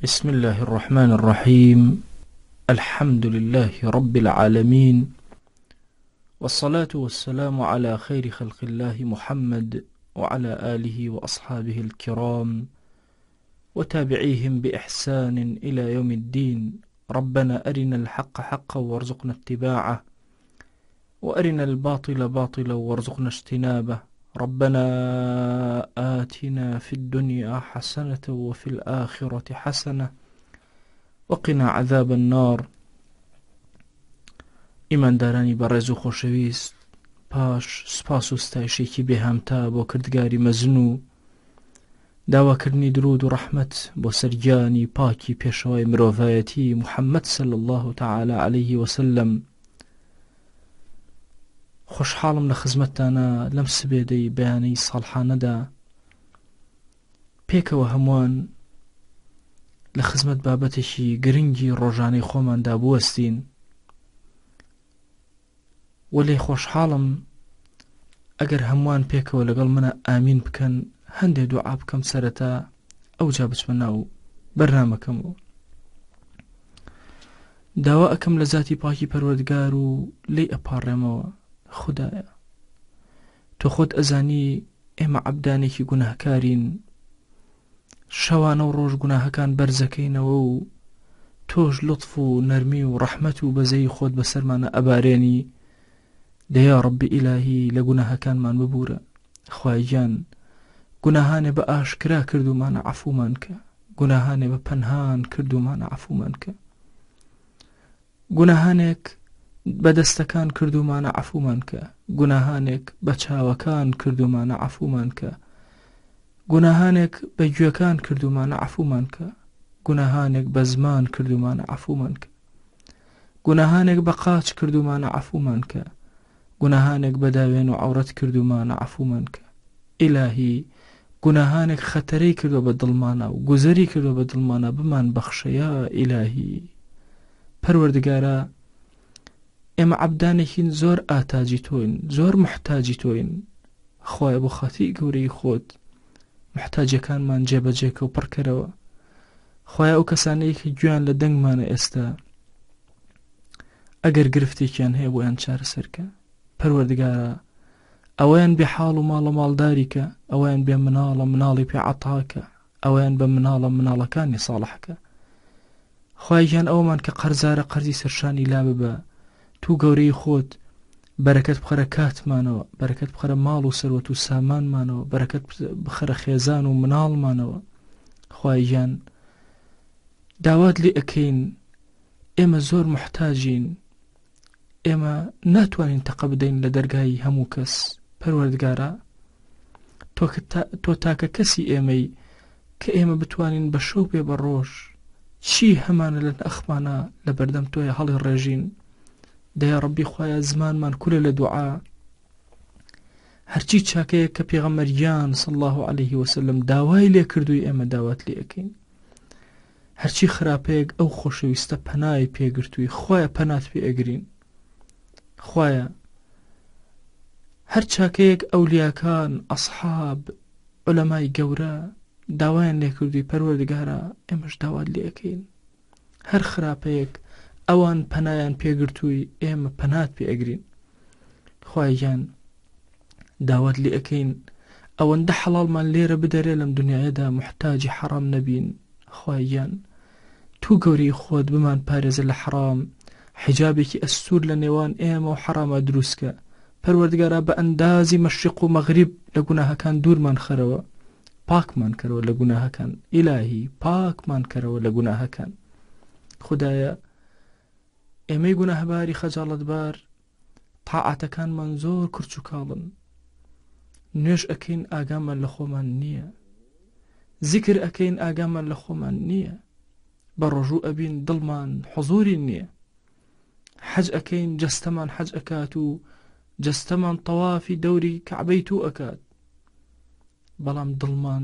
بسم الله الرحمن الرحيم. الحمد لله رب العالمين، والصلاة والسلام على خير خلق الله محمد وعلى آله وأصحابه الكرام وتابعيهم بإحسان إلى يوم الدين. ربنا أرنا الحق حقا وارزقنا اتباعه، وأرنا الباطل باطلا وارزقنا اجتنابه. ربنا آتنا في الدنيا حسنة وفي الآخرة حسنة وقنا عذاب النار. إيمان داراني بەڕێز و خۆشەویست، پاش سپاس و ستایشێکی بێهامتا بۆ کردگاری مەزن و داواکردنی درود و ڕەحمەت بۆ سەرگیانی پاکی پێشەوای مرۆڤایەتی محەممەد صلی الله تعالی عليه وسلم، خۆشحاڵم لە خزمەتتانە لەم سبێدەی بەیانەی ساڵحانەدا. پێکەوە هەمووان لە خزمەت بابەتێکی گرنگی ڕۆژانەی خۆماندا بوەستین، وەلێ خۆشحاڵم ئەگەر هەمووان پێکەوە لەگەڵ منە ئامین بکەن. هەندێک دوعا بکەم سەرەتا ئەوجا بچمە ناو بەرنامەکەمەوە. داوا ئەکەم لە ذاتی پاکی پەروەردگار و لێی ئەپاڕێمەوە. خودایە، تۆ خۆت ئەزانی ئێمە عەبدانێکی گوناهکارین، شەوانە و ڕۆژ گوناهەکان بەرزەکەینەوە و تۆش لطف و نەرمی و ڕەحمەت و بەزەی خۆت بەسەرمانە ئەبارێنی. دەیا ڕەبی ئیلاهی لە گوناهەکانمان ببوورە. خوای گیان، گوناهانێ بە ئاشکرا کردومانە عەفومان کە، گوناهانێ بە پەنهان کردومانە عەفومان کە، گوناهانێک بە دەستەکان کردومانە عەفومان کە، گوناهانێک بە چاوەکان کردومانە عەفومان کە، گوناهانێک بە گوێکان کردومانە عەفومان کە، گوناهانێک بە زمان کردومانە عەفومان کە، گوناهانێک بە قاچ کردومانە عەفومان کە، گوناهانێک بە داوێن و عەورەت کردومانە عەفومان کە. ئیلاهی، گوناهانێک خەتەرەی کردو بە دڵمانە و گوزەری کردو بە دڵمانە بمان بەخشە یا ئیلاهی. پەروەردگارە، ئێمە عەبدانێکین زۆر ئاتاجی تۆین، زۆر محتاجی تۆین. خوایە بۆ خاتی گەورەی خۆت محتاجەکانمان جێبەجێکە و پڕکەرەوە. خوایە ئەو کەسانەی کە گویان لە دەنگمانە ئێستا ئەگەر گرفتێکیان هەیە بۆیان چارەسەرکە. پەروەردگارە، ئەوەیان بێ حاڵ و ماڵە ماڵداریکە، ئەوەیان بێ مناڵە مناڵی پێ عەتاکە، ئەوەیان بە مناڵە مناڵەکانی ساڵحکە. خوای گیان، ئەومان کە قەرزارە قەرزی سەرشانی لا ببە. تو گەورەی خۆت بەرەکەت بخەرە کاتمانەوە، بەرەکەت بخەرە ماڵ و سەروەت و سامانمانەوە، بەرەکەت بخەرە خێزان و مناڵمانەوە. خوای گیان، داوات لێ ئەکەین، ئێمە زۆر محتاجین، ئێمە ناتوانین تەقە بدەین لە دەرگای هەموو کەس. پەروەردگارە، تۆ تاکە کەسی ئێمەی کە ئێمە بتوانین بە شەو پێ بە ڕۆژ چی هەمانە لە ئەخمانە لە بەردەم تۆیە هەڵی ڕێژین. دەیا ڕەبی خوایە، زمانمان کولە لە دوعا. هەرچی چاکەیە کە پێغەمبەریان صلی الله عليه وسلم داوای لێ کردووی ئێمە داوات لێ ئەکەین. هەرچی خراپەیەک ئەو خۆشەویستە پەنای پێگرتووی، خوایە پەنات پێ ئەگرین. خوایە، هەر چاکەیەک ئەولیاکان، ئەصحاب، عولەمای گەورە داوایان لێ کردووی، پەروەردگارە ئێمەش داوات لێ ئەکەین. هەر خراپەیەک ئەوان پەنایان پێگرتووی، ئێمە پەنات پێ ئەگرین. خوای گیان، داوات لێ ئەکەین ئەوەندە حەڵاڵمان لێرە بدەرێ لەم دنیاەدا محتاجی حەرام نەبین. خوای گیان، تو گەورەی خۆت بمان پارێزە لە حەرام، حیجابێکی ئەستور لە نێوان ئێمە و حەرامە دروستکە. پەروەردگارە، بە ئەندازی مەشریق و مەغریب لە گوناهەکان دوورمان خەرەوە، پاکمان کەرەوە لە گوناهەکان. ئیلاهی، پاکمان کەرەوە لە گوناهەکان. خودایە، ئێمەی گوناهباری خەجاڵەتبار تاعاتەکانمان زۆر کرچ و کاڵن. نوێژ ئەکەین ئاگامان لە خۆمان نییە، زیکر ئەکەین ئاگامان لە خۆمان نییە، بە ڕۆژوو ئەبین دڵمان حوزوری نییە. حەج ئەکەین جەستەمان حەج ئەکات و جەستەمان تەوافی دەوری کەعبەی تو ئەکات، بەڵام دڵمان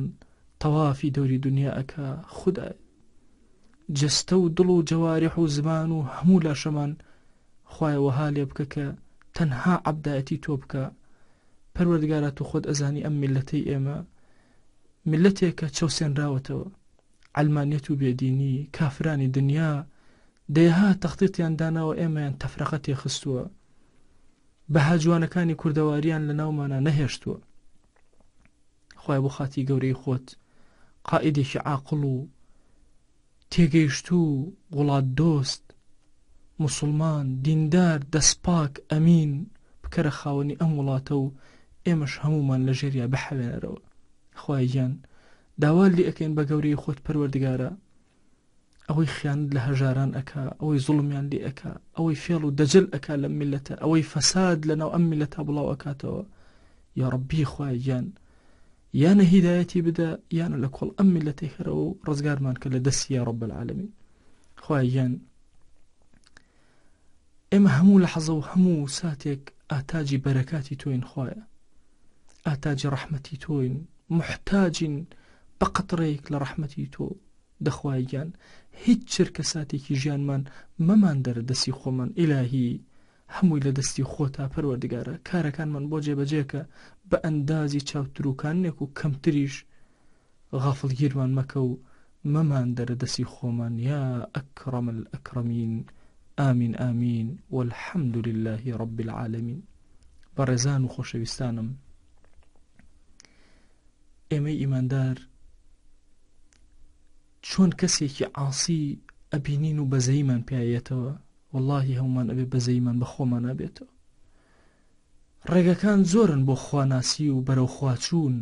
تەوافی دەوری دنیا ئەکا. خودایە، جەستە و دڵ و جەوارح و زمان و هەموو لاشەمان خوایە وەها لێ بکە کە تەنها عەبدایەتی تۆ بکە. پەروەردگارە، تو خۆت ئەزانی ئەم میلەتەی ئێمە میلەتێکە چەوسێنراوەتەوە، علمانیت و بێدینی کافرانی دنیا دەیها تەختیتیان داناوە ئێمەیان تەفرەقەتی خستووە بەها جوانەکانی کوردەواریان لە ناومانە نەهێشتووە. خوای بۆ خاتی گەورەی خۆت قائیدێکی عاقڵ و تێگەیشتوو وڵات دۆست مسلمان دیندار دەستپاک ئەمین بکەرە خاوەنی ئەم وڵاتە و ئێمەش هەمومان لە ژێریا بحەوێنەرەوە. خوای گیان داوا لێ ئەەکەین بە گەورەی خۆت پەروەردگارە ئەوەی خیانت لە هەژاران ئەکا ئەوەی زوڵمیان لێ ئەکا ئەوەی فێڵ و دەجل ئەکا لە میلەتە ئەوەی فەساد لەناو ئەم میلەتە بڵاو ئەکاتەوە. یا ڕەبی خوای گیان یانە هیدایەتی بدە یانە لە کۆڵ ئەم میلەتەی خەرەوە و ڕزگارمان کە لە دەستی یا ڕەب العالەمین. خوای گیان ئێمە هەموو لەحەزە و هەموو ساتێک ئاتاجی بەرەکاتی تۆین خوایە ئاتاجی ڕەحمەتی تۆین محتاجین بە قەترەیەک لە ڕەحمەتی تۆ. دەخوای گیان هیچ چرکە ساتێکی ژیانمان مەمان دەرە دەستی خۆمان ئیلاهی هەمووی لە دەستی خۆتا پەروەردگارە کارەکانمان بۆ جێبەجێکە بە ئەندازی چاوتروکانێک و کەمتریش غافڵگیرمان مەکە و مەمان دەرە دەستی خۆمان یا ئەکرەم الئەکرەمین ئامین ئامین والحەمد لله رب العالمین. بەڕێزان و خۆشەویستانم ئێمەی ئیماندار چۆن کەسێکی عاسی ئەبینین و بەزەیمان پیاەتەوە واللهی هەمومان ئەبێ بەزەیمان بە خۆمان نابێتەوە. ڕێگەکان زۆرن بۆ خواناسی و بەرەو خواچوون.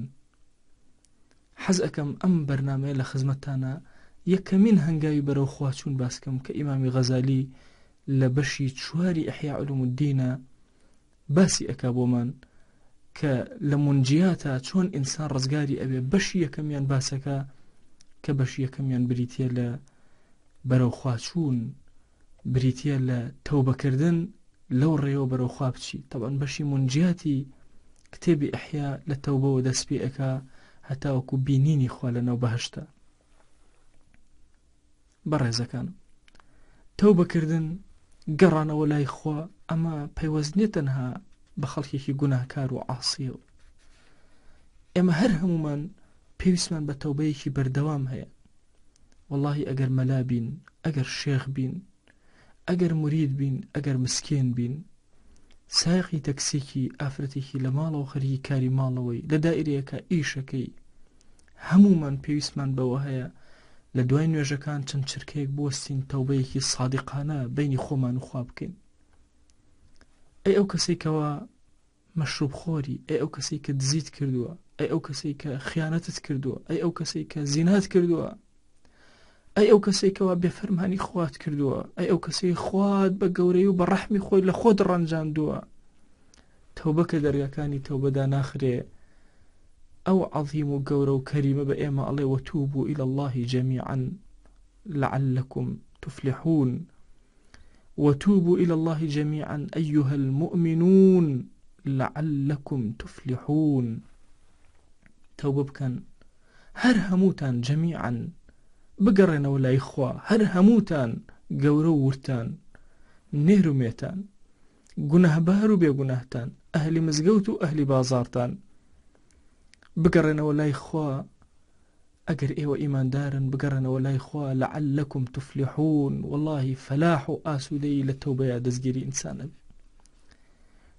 حەز ئەەکەم ئەم بەرنامەیە لە خزمەتتانە یەکەمین هەنگاوی بەرەو خواچوون باسکەم کە ئیمامی غەزالی لە بەشی چواری ئیحیا علوم الدینە باسی ئەکا بۆمان کە لە منجیاتە چۆن ئینسان ڕزگاری ئەبێ. بەشی یەکەمیان باسەکە کە بەشی یەکەمیان بریتە لە بەرەو خواچوون بریتە لە تەوبەکردن لەو ڕێەوە بەرەو خوا بچی. تەبەن بەشی منجیاتی کتێبی ئەحیا لە تەوبەوە دەست پێ ئەکا هەتاوەکو بینینی خوا لەناو بەهەشتە. بەڕێزەکانم تەوبەکردن گەڕانەوە لای خوا ئەمە پەیوەست تەنها بە خەڵکێکی گوناهکار و عاسیەوە. ئێمە هەر هەمومان پێویستمان بە تەوبەیەکی بەردەوام هەیە. واللهی ئەگەر مەلا بین ئەگەر شێخ بین ئەگەر مرید بین ئەگەر مسکێن بین سایقی تەکسیکی ئافرەتێکی لە ماڵەوە خەریکی کاری ماڵەوەی لە دائیرەیەکە ئیشەکەی هەمومان پێویستمان بەوە هەیە لە دوای نوێژەکان چەند چرکەیەک بوەستین تەوبەیەکی سادقانە بینی خۆمان و خوا بکەین. ئەی ئەو کەسێک کەوا مەشروب خۆری ئەی ئەو کەسێک کە دزیت کردووە ئەی ئەو کەسێک کە خیانەتت کردووە ئەی ئەو کەسێک کە زینات کردووە ئەی ئەو کەسێکەوە بێفەرمانی خوات کردووە ئەی ئەو کەسەی خوات بە گەورەی و بە ڕەحمی خۆی لە خۆت ڕەنجاندووە تەوبە کە دەرگاکانی تەوبەدا ناخرێ ئەو عەظیم و گەورە و کەریمە بە ئێمە ئەڵێ وەتوبوا إلى الله جميعا لعلكم تفلحون وتوبوا إلى الله جميعا أيها المؤمنون لعلكم تفلحون. توبة بكن هر هموتان جميعا بقرنا ولا إخوة هر هموتان قورو ورتان نهرو ميتان قناه بارو بي قناهتان أهل مزقوتو أهل بازارتان بقرنا ولا إخوة أقر إيوة إيمان دارن بقرنا ولا إخوة لعلكم تفلحون. والله فلاح آسودي للتوبة يا دزقيري إنسان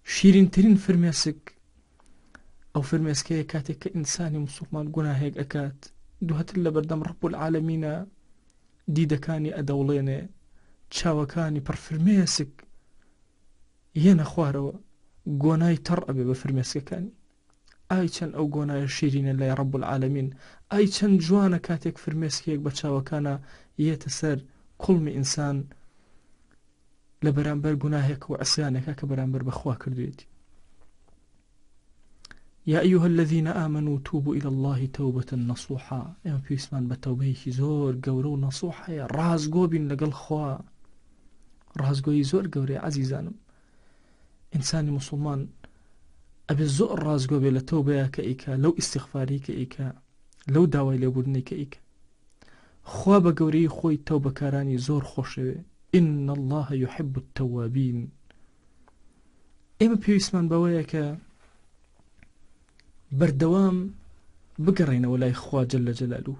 شيرين ترين فرميسك أو فرميسكي كاتك إنساني مسلمان قناهيك أكات دوهت اللي بردم رب العالمين دیدەکانی ئەدەوڵێنێ چاوەکانی پڕ فرمێسک یەنە خوارەوە گۆنای تەڕ ئەبێ بە فرمێسکەکانی. ئای چەند ئەو گۆنایە شیرینە لای ڕەب العالەمین ئای چەند جوانە کاتێک فرمێسکێک بە چاوەکانە یێتە سەر کوڵمی ئینسان لە بەرامبەر گوناهێک و عسیانێکە کە بەرامبەر بەخوا کردوێتی. يا أيها الذين آمنوا توبوا إلى الله توبة نصوحا. إما بيسمان بتوبيكي زور قورو نصوحا يا راز قوبين لقل خوا راز قوي زور قوري عزيزانم إنساني مسلمان أبي الزور راز قوبي لتوبة كإيكا لو استغفاري كإيكا لو داوي لبودني كإيكا خوا بقوري خوي توبة كاراني زور خوشوي إن الله يحب التوابين. إما بيسمان بوايكا بردوام بقرينا ولا إخوة جل جلاله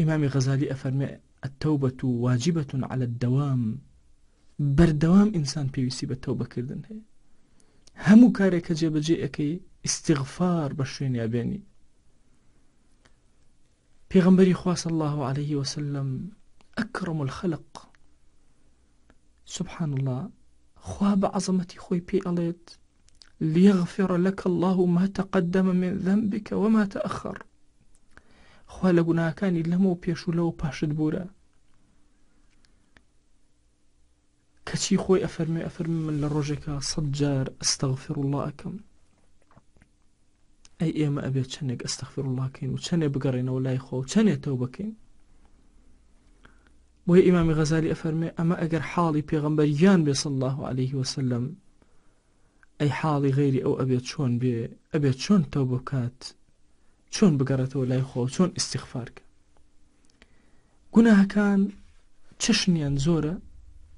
إمام غزالي أفرمي التوبة واجبة على الدوام، بردوام إنسان بيويسي بالتوبة كردن هي همو كاريك جيبجيئكي استغفار بشوين يابيني. پیغمبری خوا صلی الله عليه وسلم أكرم الخلق سبحان الله خوا بعظمتي خوي بي أليت ليغفر لك الله ما تقدم من ذنبك وما تأخر. خوا لقنا كان لمو بيشو لو باشد بورا كشي خوي أفرمي من لروجك صدجار استغفر الله أكم أي إيما أبي تشنق استغفر الله كين وتشني بقرينا ولا يخو وتشني توبة كين. وهي إمام غزالي أفرمي أما أجر حالي بيغمبريان بي صلى الله عليه وسلم أي حالي غيري أو أبي تشون بي أبي تشون توبة كات شون بقرته ولا يخو شون استغفارك قناها كان تششنيان زورة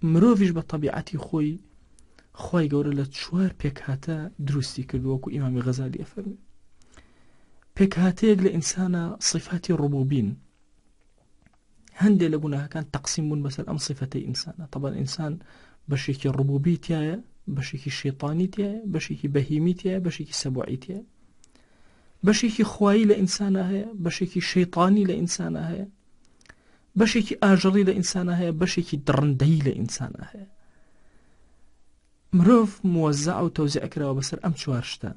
مروفيش بطبيعتي خوي قورة لتشوار بيك هاتا دروستي كردوكو إمام غزالي أفرمي بيك هاتيق لإنسان صفات الربوبين هندي لقناها كان تقسيم بس الأم صفتي إنسان. طبعا إنسان بشيكي الربوبي تيايا بشيكي الشيطاني تيايا بشيكي بهيمي تيايا بشيكي سبوعي تيايا بشيكي خواي لإنسانها هي بشيكي شيطاني لإنسانها هي بشيكي آجري لإنسانها هي بشيكي درندي لإنسانها هي. مروف موزع وتوزيع كراوة بسر أم شوارشتا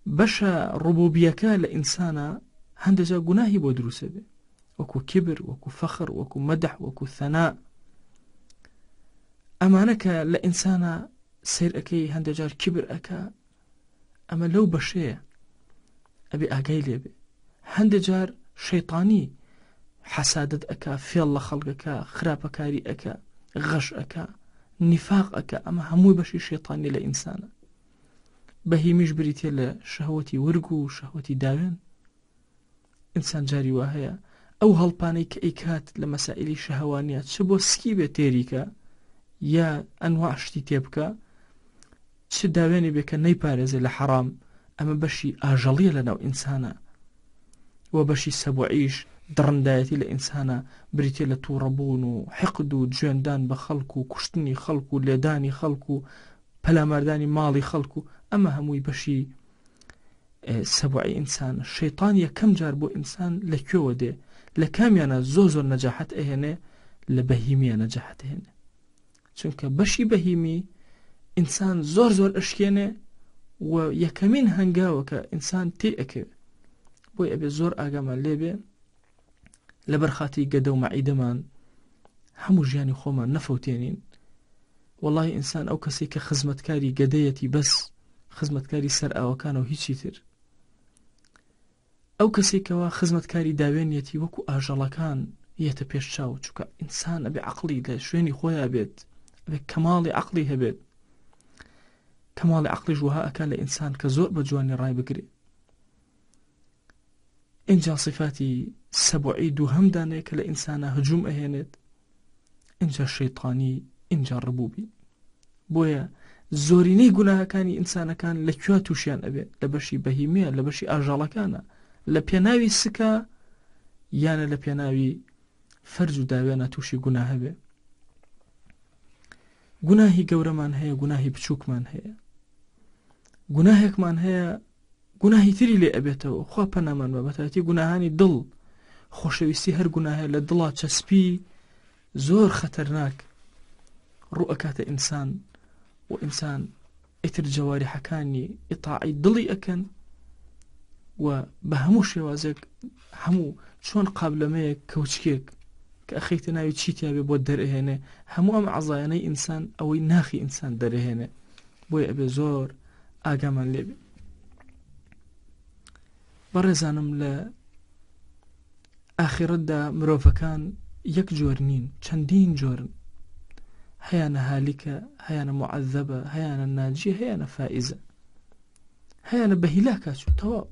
بشا ربوبيكا لإنسانا هندجا قناهي بودروسة بي وكو كبر وكو فخر وكو مدح وكو ثناء. أمانك لإنسانا سير أكي هندجار كبر أكا أما لو بشي أبي أقايلي بي هندجار شيطاني حسادت أكا في الله خلقك خراب كاري أكا غش أكا نفاق أكا أما هموي بشي شيطاني لإنسانا. بهيميش بريتي لشهوتي ورقو شهوتي داوين إنسان جاري واهيا أو هالباني كإيكات لمسائل شهوانيات شبو سكيبة تيريكا يا أنواع شتي تيبكا شداويني بك نيبارز لحرام أما بشي آجالية لنا إنسانا وبشي سبوعيش درندايتي لإنسانا بريتي لتوربون حقدو جواندان بخلقو كشتني خلقو ليداني خلقو بلا مرداني مالي خلقو أما هموي بشي سبوعي إنسان الشيطان يكم جاربو إنسان لكيو دي لكاميانا زوزو نجاحت إهنه لبهيمية نجاحت إهنه چونك بشي بهيمي إنسان زور أشكينه ويكمين هنگاوك إنسان تيئك بوي أبي زور آقاما ليبي لبرخاتي قدو معيدمان همو جياني خوما نفوتينين والله إنسان أو كسيك خزمتكاري قديتي بس خزمتكاري سرعا وكانو هيچي تر أو كسيكوا خزمتكاري داوينيتي وكو آجالكان يتا بيش شاو چوكا إنسان أبي عقلي لشويني خويا أبيت أبي كمالي عقلي هبيت كمالي عقلي جوها أكان لإنسان كزور بجواني راي بقري إنجا صفاتي سبوعي دو همدانيك لإنسان هجوم أهينت إنجا الشيطاني إنجا الربوبي بويا زوريني قناها كاني إنسان كان لكوا توشيان أبي لبشي بهيمية لبشي آجالكانا لبيناوي سكا يانا لبيناوي فرج داوينا توشي قناها بي قناهي قورمان هيا قناهي بچوكمان هيا قناهيكمان هيا قناهي تري لي أبيته خواه پنامان وبتاتي قناهاني دل خوشويستي هر قناهي لدلا چسبي زور خطرناك رؤكات إنسان وإنسان اتر جواري حكاني إطاعي دلي أكن وبهمو شوازك همو شون قابل ميك كوشكيك كأخيتنا يتشيتيا ببود در إهنه همو أم عزاياني إنسان أو ناخي إنسان در إهنه بوي أبي زور آقامان لبي برزانم لآخرت دا مروفكان يك جورنين چندين جورن هيانا هالكة هيانا معذبة هيانا ناجية هيانا فائزة هيانا بهلاكة شو تواب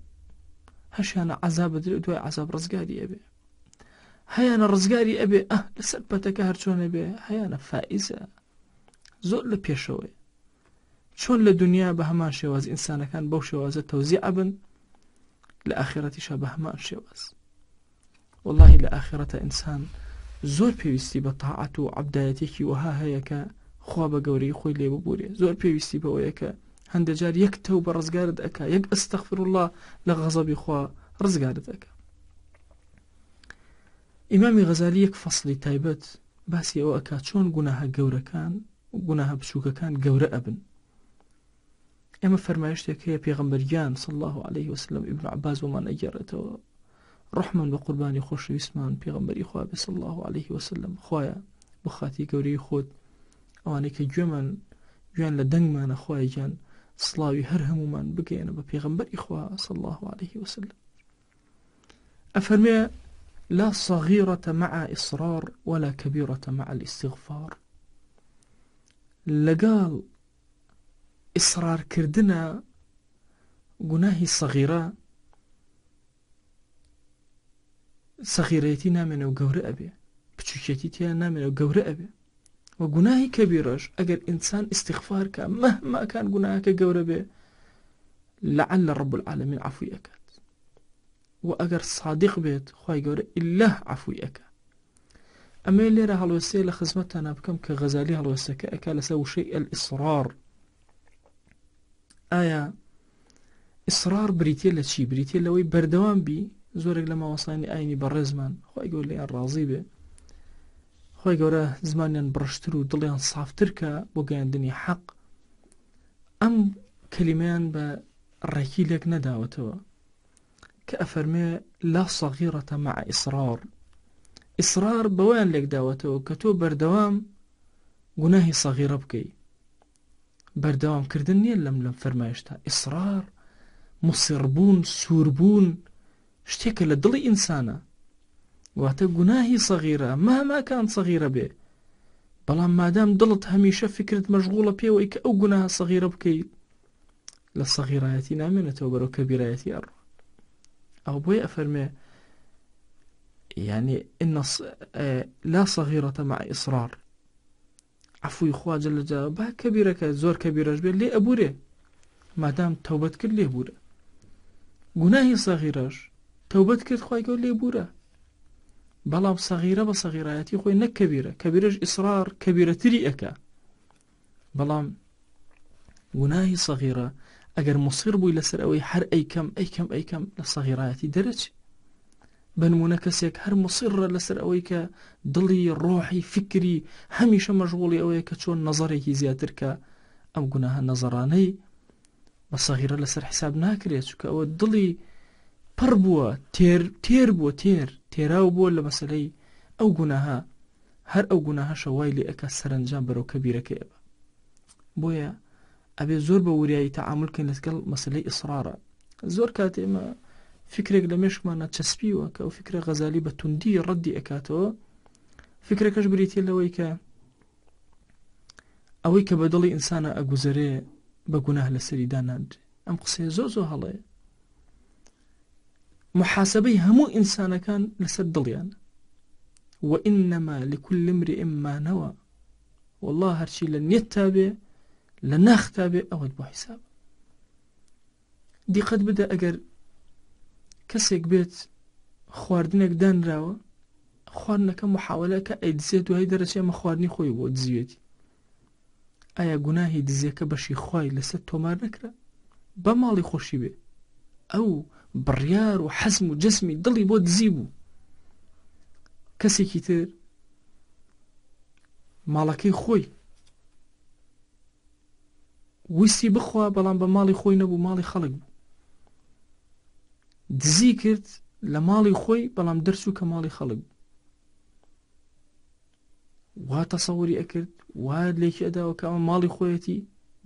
هشانا عذاب دوي عذاب رزقاري أبي هيانا رزقاري أبي لسبتك هرشون أبي هيانا فائزة زور لبيشوي شون لدنيا بهمان شواز إنسان كان بو شواز توزيع بن لآخرتي شبه ما شواز والله لە ئاخرەتە ئینسان زۆر پێویستی بە تاعەت و عەبدایەتێکی وەها هەیە کە خوا بە گەورەی خۆی لێ ببورێ. زۆر پێویستی بەوەیە کە هەندێک جار یەک تەوبە ڕزگارت ئەکا، یەک ئەستەغفیرالله لە غەزەبی خوا ڕزگارت ئەکا. ئیمامی غەزالی یەک فەصلی تایبەت باسی ئەوە ئەکا چۆن گوناهە گەورەکان و گوناهە بچووکەکان گەورە ئەبن. ئێمە فەرمایشتێک هەیە پێغەمبەریان صلی الله عليه وسلم ئیبن عەباس ومان ئەگێڕێتەوە، ڕەحمان بە قوربانی خۆشەویستمان پێغەمبەری خوا بێ صلی الله عليه وسلم، خوایە بۆ خاتی گەورەی خۆت ئەوانەی کە گوێیان لە دەنگمانە خوای گیان سڵاوی هەر هەمومان بگەێنە بە پێغەمبەری خوا صلی الله عليه وسلم. ئەفەرمێ لا صغيرة مع إصرار ولا كبيرة مع الاستغفار. لەگەڵ ئیسرار کردنە گوناهی سەغیرە سەغیرەتی نامێنە و گەورە ئەبێ، بچووکێتی تیان نامێنە و گەورە ئەبێ. و گوناهی کەبیرەش ئەگەر ئینسان ئیستیغفار کە مەهما کان گوناهەکە گەورە بێ لەعەل رب العالمین عەفوی ئەکات، و ئەگەر صادق بێت خوای گەورە ئیلله عەفوی ئەکا. ئەمە لێرە هەڵوێستەیە لە خزمەتتانە بکەم کە غەزالی هەڵوێستەکە ئەکا لەسەر وشەی الئیسرار. ئایا ئیسرار بریتێ لە چی؟ بریتێ لەوەی بەردەوام بی. زۆرێک لە ماوەسانی ئاینی بەڕێزمان خوای گەورە لێیان ڕازی بێ، خوای گەورە زمانیان بڕشتر و دڵیان سافتر کە بۆ گەیاندنی حەق، ئەم کەلیمەیان بە ڕێکی لێک نەداوەتەوە کە ئەفەرمێ لا صغيرة مع إصرار. ئیسرار بەوەیان لێک داوەتەوە کە تۆ بەردەوام گوناهی سەغیرە بکەی. بەردەوام کردن نییە لەم فەرمایشتا. ئیسرار مصربوون، سووربوون شتێکە لە دڵی ئینسانە، واتە گوناهی سەغیرە مهما کان سەغیرە بێ، بەڵام مادام دڵت هەمیشە فکرت مەشغوڵە پێوەی کە ئەو گوناهە سەغیرە بکەیت، لە سەغیرایەتی نامێنێتەوە بەرەو کەبیرایەتی ئەڕ. ئەو بۆیە ئەفەرمێ يعني إن لا صغيرة مع إصرار. عفوی خوا جل جلاله با کەبیرەکە زۆر کەبیرەش بێت لێ ئەبورێ، مادام تەوبەت کرد لێ بورە. گوناهی سەغیرەش تەوبەت کرد خوای گەورە لێ بورە، بەڵام سەغیرە بە سەغیرایەتی خۆی نەک کەبیرە. کەبیرەش ئیسرار کەبیرەتری ئەکا، بەڵام گوناهی سەغیرە ئەگەر مصیر بووی لەسەر ئەوەی هەر ئەیکەم لە سەغیرایەتی دەرەچی. بنمونە کەسێک هەر مصیرە لەسەر ئەوەی کە دڵی ڕۆحی فکری هەمیشە مەشغوڵی ئەوەیە کە چۆن نەزەرێکی زیاتر کە ئەم گوناهە نەزەرانەی بە سەغیرە لەسەر حساب ناکرێت، چونکە ئەوە دڵی پڕ بووە، تێر بووە، تێراو بووە لە مەسەلەی ئەو گوناهە. هەر ئەو گوناهە شەوای لێ ئەکا سەرنجام بەرەو کەبیرەکە ئەبە. بۆیە ئەبێ زۆر بە وریایی تەعاملکەین لەگەڵ مەسەلەی ئیسرارە. زۆر کات ئێمە فکرێک لە مێشکمانە چەسپیوە کە ئەو فکرە غەزالی بە توندی ڕەدی ئەکاتەوە. فکرەکەش بریتێ لەوەی کە ئەوەی کە بە دڵی ئینسانە ئەگوزەرێ بە گوناه لەسەری دانادرێ. ئەم قسەیە زۆر هەڵەیە. محاسبەی هەموو ئینسانەکان لەسەر دڵیان، وإنما لكل امرئ ما نوى. والله هەرچی لە نێت تابێ لە ناخ تابێ ئەوەت بۆ حیساب. دیقەت بدە ئەگەر کەسێک بێت خواردنێک دانراوە، خواردنەکە محاولەکە ئەیدزێت دوای دەرەچێ ئەمە خواردنی خۆی بۆ دزیوێتی. ئایا گوناهی دزیەکە بەشی خوای لەسەر تۆمار نەکرا؟ بە ماڵی خۆشی بێ ئەو بڕیار و حەزم و جەسمی دڵی بۆ دزی بوو. کەسێکی تر ماڵەکەی خۆی ویستی بخوا، بەڵام بە ماڵی خۆی نەبوو، ماڵی خەڵک بوو. دزی کرد لە ماڵی خۆی، بەڵام دەرچوو کە ماڵی خەڵک بوو. وا تەسەووری ئەکرد، وا لێکی ئەداوە کە ئەمە ماڵی خۆیەتی،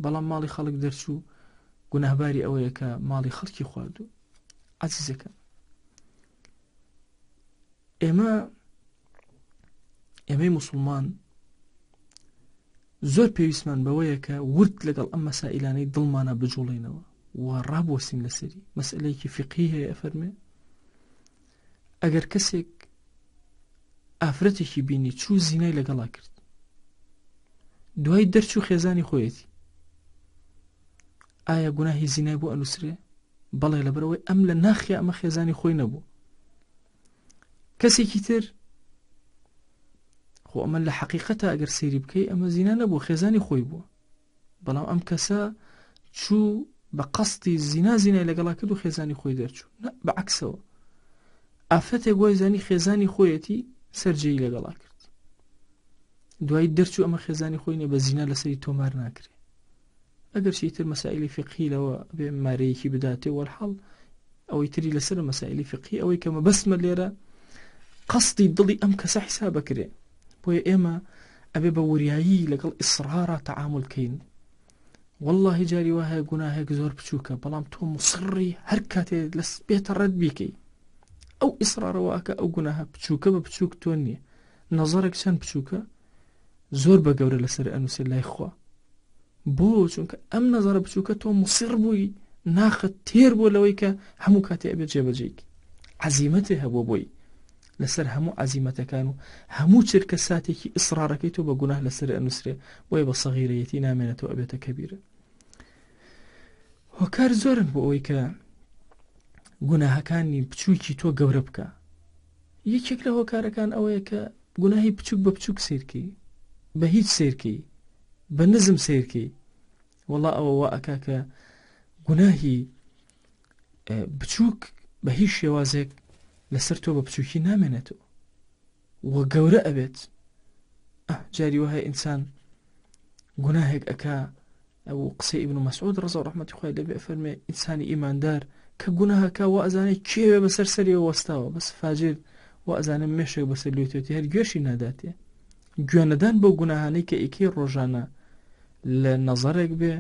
بەڵام ماڵی خەڵک دەرچوو. گوناهباری ئەوەیە کە ماڵی خەڵکی خواردو. عەزیزەکە، ئێمەی موسڵمان زۆر پێویستمان بەوەیە کە ورد لەگەڵ ئەم مەسائلانەی دڵمانە بجوڵێنەوە و ڕابوەستین لەسەری. مەسئلەیەکی فقهی هەیە، ئەفەرمێ ئەگەر کەسێک ئافرەتێکی بینی چوو زینای لەگەڵا کرد، دوای دەرچوو خێزانی خۆیەتی، ئایا گوناهی زینای بۆ ئەنووسرێ؟ بەڵێ، لەبەرەوەی ئەم لە ناخیا ئەمە خێزانی خۆی نەبوو. کەسێکی تر خۆ ئەمە لە حەقیقەتە ئەگەر سەیری بکەی ئەمە زینا نەبوو، خێزانی خۆی بووە، بەڵام ئەم کەسە چوو بە قەستی زینای لەگەڵا کرد و خێزانی خۆی دەرچوو. بەعکسەوە ئافرەتێک وای زانی خێزانی خۆیەتی سەرجەی لەگەڵا کرد، دوایی دەرچوو ئەمە خێزانی خۆی نێ، بە زینا لەسەری تۆمار ناکرێ. ئەگەر شیتر مەسائلی فقهی لەوە بێ مارەیەکی بداتێ وەرحەڵ ئەوەی تری لەسەر مەسائلی فقهی ئەوەی کە مەبەستمە لێرە قەستی دڵی ئەم کەسە حیسابەکرێ، بۆیە ئێمە ئەبێ بە وریایی لەگەڵ ئیسرارە تەعامل کەین. والله جاری وایە گوناهێک زۆر بچووکە، بەڵام تۆ مصڕی هەر کاتێ لەس بێتە ڕەت بیکەی، ئەو ئیسرارەوەکە ئەو گوناهە بچووکە بە بچووک تۆ نییە، نەزەرێک چەند بچووکە زۆر بە گەورە لەسەر ئەنووسێ لای خوا. بۆ چونکە ئەم نەزەرە بچووکە تۆ مصر بووی ناخت تێر بۆ لەوەی کە هەموو کاتێ ئەبێت جێبەجێیک، عەزیمەتێ هەبوو بۆی لەسەر هەموو عەزیمەتەکان و هەموو چرکە ساتێکی ئیسرارەکەی تۆ بە گوناه لەسەر ئەنووسرێ، بۆیە بە سەغیرەیەتی نامێنێتەوە ئەبێتە کەبیرە. هۆکار زۆرن بۆ ئەوەی کە گوناهەکانی بچووکی تۆ گەورە بکە. یەکێک لە هۆکارەکان ئەوەیە کە گوناهی بچووک بە بچووک سیرکەی، بە هیچ سیرکەی، بە نزم سیرکەی. وەڵا ئەوە وا ئەکا کە گوناهی بچووک بە هیچ شێوازێک لەسەر تۆ بە بچووکی نامێنێتەوە وە گەورە ئەبێت. جاری وهەیە ئینسان گوناهێک ئەکا، ئەو قسەی ئیبن مەسعود ڕەزا و ڕەحمەتی خوای لێبێ فەرمێ ئینسانی ئیماندار کە گوناهەکە وا ئەزانێ کێوێ بەسەر سەریەوە وەستاوە، بەس فاجر وا ئەزانێ مێشێک بەسەر لێتێتی هەر گوێشی ناداتێ. گوێنەدان بۆ گوناهانەی کە ئیکەی ڕۆژانە لە نەزەرێک بێ،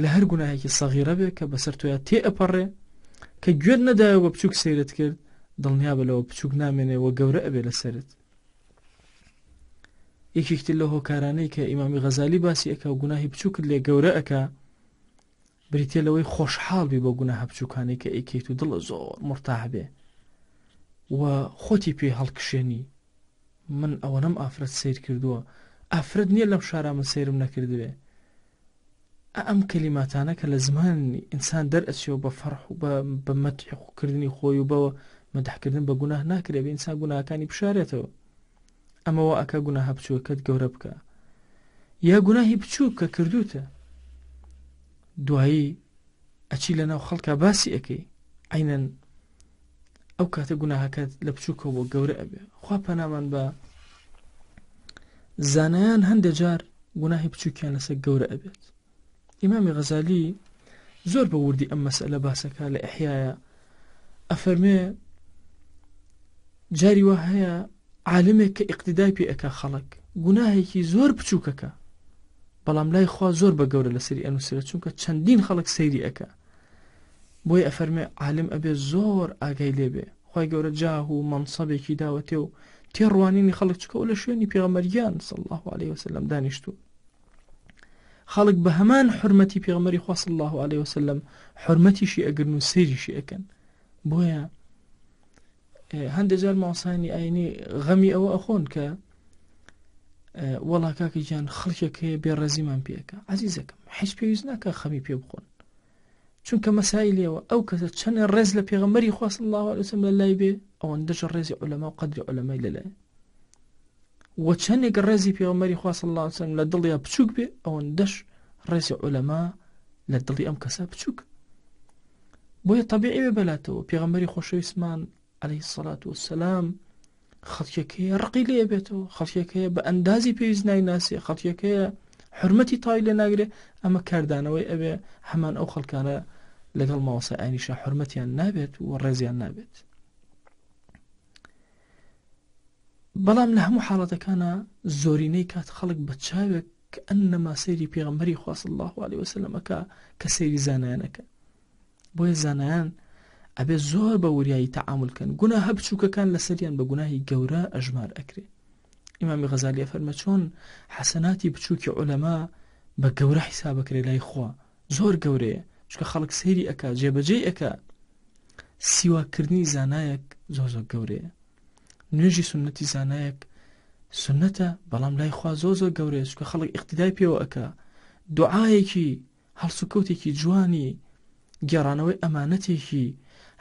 لە هەر گوناهێکی سەغیرە بێ کە بەسەر تۆیە تێ ئەپەڕێ، کە گوێت نەدایە بە بچووک سەیرت کرد، دڵنیا بە لەوە بچووک نامێنێەوە گەورە ئەبێ لەسەرت. یەکێکتر لە هۆکارانەی کە ئیمامی غەزالی باسی ئەکا و گوناهی بچووکت لێ گەورە ئەکا، بریتێ لەوەی خۆشحاڵ بی بۆ گوناهە بچووکانەی کە ئەیکەیت و دڵە زۆر مرتاح بێ و خۆتی پێ هەڵکشێنی. من ئەوە نەم ئافرەت سیر کردووە، ئافرەت نییە لەم شارە من سیرم نەکردوێ. ئەم کەلیماتانە کە لە زمانی ئینسان دەرئەچێەوە بە فەرح و بە مەدحکردنی خۆی و بەوە مەدحکردن بە گوناه ناکرێ، بە ئینسان گوناهەکانی بشارێتەوە. ئەمەوە ئەکە گوناهە بچووکەت گەورە بکە، یا گوناهی بچووک کە کردوتە دوایی ئەچی لەناو خەڵکە باسی ئەەکەی، عینەن ئەو کاتە گوناهەکەت لە بچووکەوە بۆ گەورە ئەبێ. خوا پەنامان بە زانایان هەندێک جار گوناهی بچووکیان لەسەر گەورە ئەبێت. ئیمامی غەزالی زۆر بە وردی ئەم مەسئلە باسەکە لە ئیحیایە، ئەفەرمێ جاری وا هەیە عالمێک کە ئیقتیدای پێ ئەکا خەڵک گوناهێکی زۆر بچووکەکە، بەڵام لای خوا زۆر بە گەورە لەسەری ئەنووسرێت، چونکە چەندین خەڵک سەیری ئەکا. بۆی ئەفەرمێ عالم ئەبێ زۆر ئاگای لێبێ، خوای گەورە جاه و مەنسەبێکی داوەتێ و تێڕوانینی خەڵک، چکە و لە شوێنی پێغەمبەریان صلی الله عليه وسلم دانیشتووە. خەڵک بە هەمان حورمەتی پێغەمبەری خوا صلی الله عليه وسلم حورمەتیشی ئەگرن و سەیریشی ئەکەن. بۆیە هەندێک جار ماوەسانی ئاینی غەمی ئەوە ئەخۆن کە وەڵا کاکی گیان خەڵکێک هەیە بێڕەزیمان پێەکە. عەزیزەکەم هیچ پێویست ناکە خەمی پێ بخۆن، چونکە مەسائلەوە ئەو کەسە چەند ڕێز لە پێغەمبەری خوا صلی الله عليه وسلم لەلای بێ، ئەوەندەش ڕێزی عولەما و قەدری عولەمای لەلایە، و چەندێک ڕێزی پێغەمبەری خوا صلی الله عليه وسلم لە دڵیا بچووک بێ، ئەوەندەش ڕێزی عولەما لە دڵی ئەم کەسە بچووک. بۆیە طەبیعی بێ بەلاتەوە پێغەمبەری خۆشەویستمان عليه الصلاة والسلام خەڵکێکەیە ڕقی لێ بێتەوە، خەڵکێکەیە بە ئەندازی پێویست نایناسێ، خەڵکێکەیە حرمەتی تای لێ ناگرێ. ئەمە کاردانەوەی ئەبێ هەمان ئەو خەڵکانە لەگەڵ ماوەسە ئاینیشە حرمەتیان نابێت و ڕێزیان نابێت. بەڵام لە هەموو حاڵەتەکانە زۆرینەی کات خەڵک بە چاوێک کە ئەنەما سەیری پێغەمبەری خوا صلی الله عليه وسلم ئەکا کە سەیری زانایانەکە. بۆیە زانایان ئەبێ زۆر بە وریایی تەعاملکەن، گوناهە بچووکەکان لەسەریان بە گوناهی گەورە ئەژمار ئەکرێ. ئیمامی غەزالی ئەفەرمە چۆن حەسەناتی بچووکی عولەما بە گەورە حیسابەکرێ لای خوا، زۆر گەورەیە، چونکە خەڵک سەیری ئەکا جێبەجێی ئەکا. سیواکردنی زانایەک زۆر زۆر گەورەیە، نوێژی سنەتی زانایەک سنەتە، بەڵام لای خوا زۆر زۆر گەورەیە، چونکە خەڵک ئیقتیدای پێوە ئەکا. دوعایەکی هەڵسوکەوتێکی جوانی، گێڕانەوەی ئەمانەتێکی،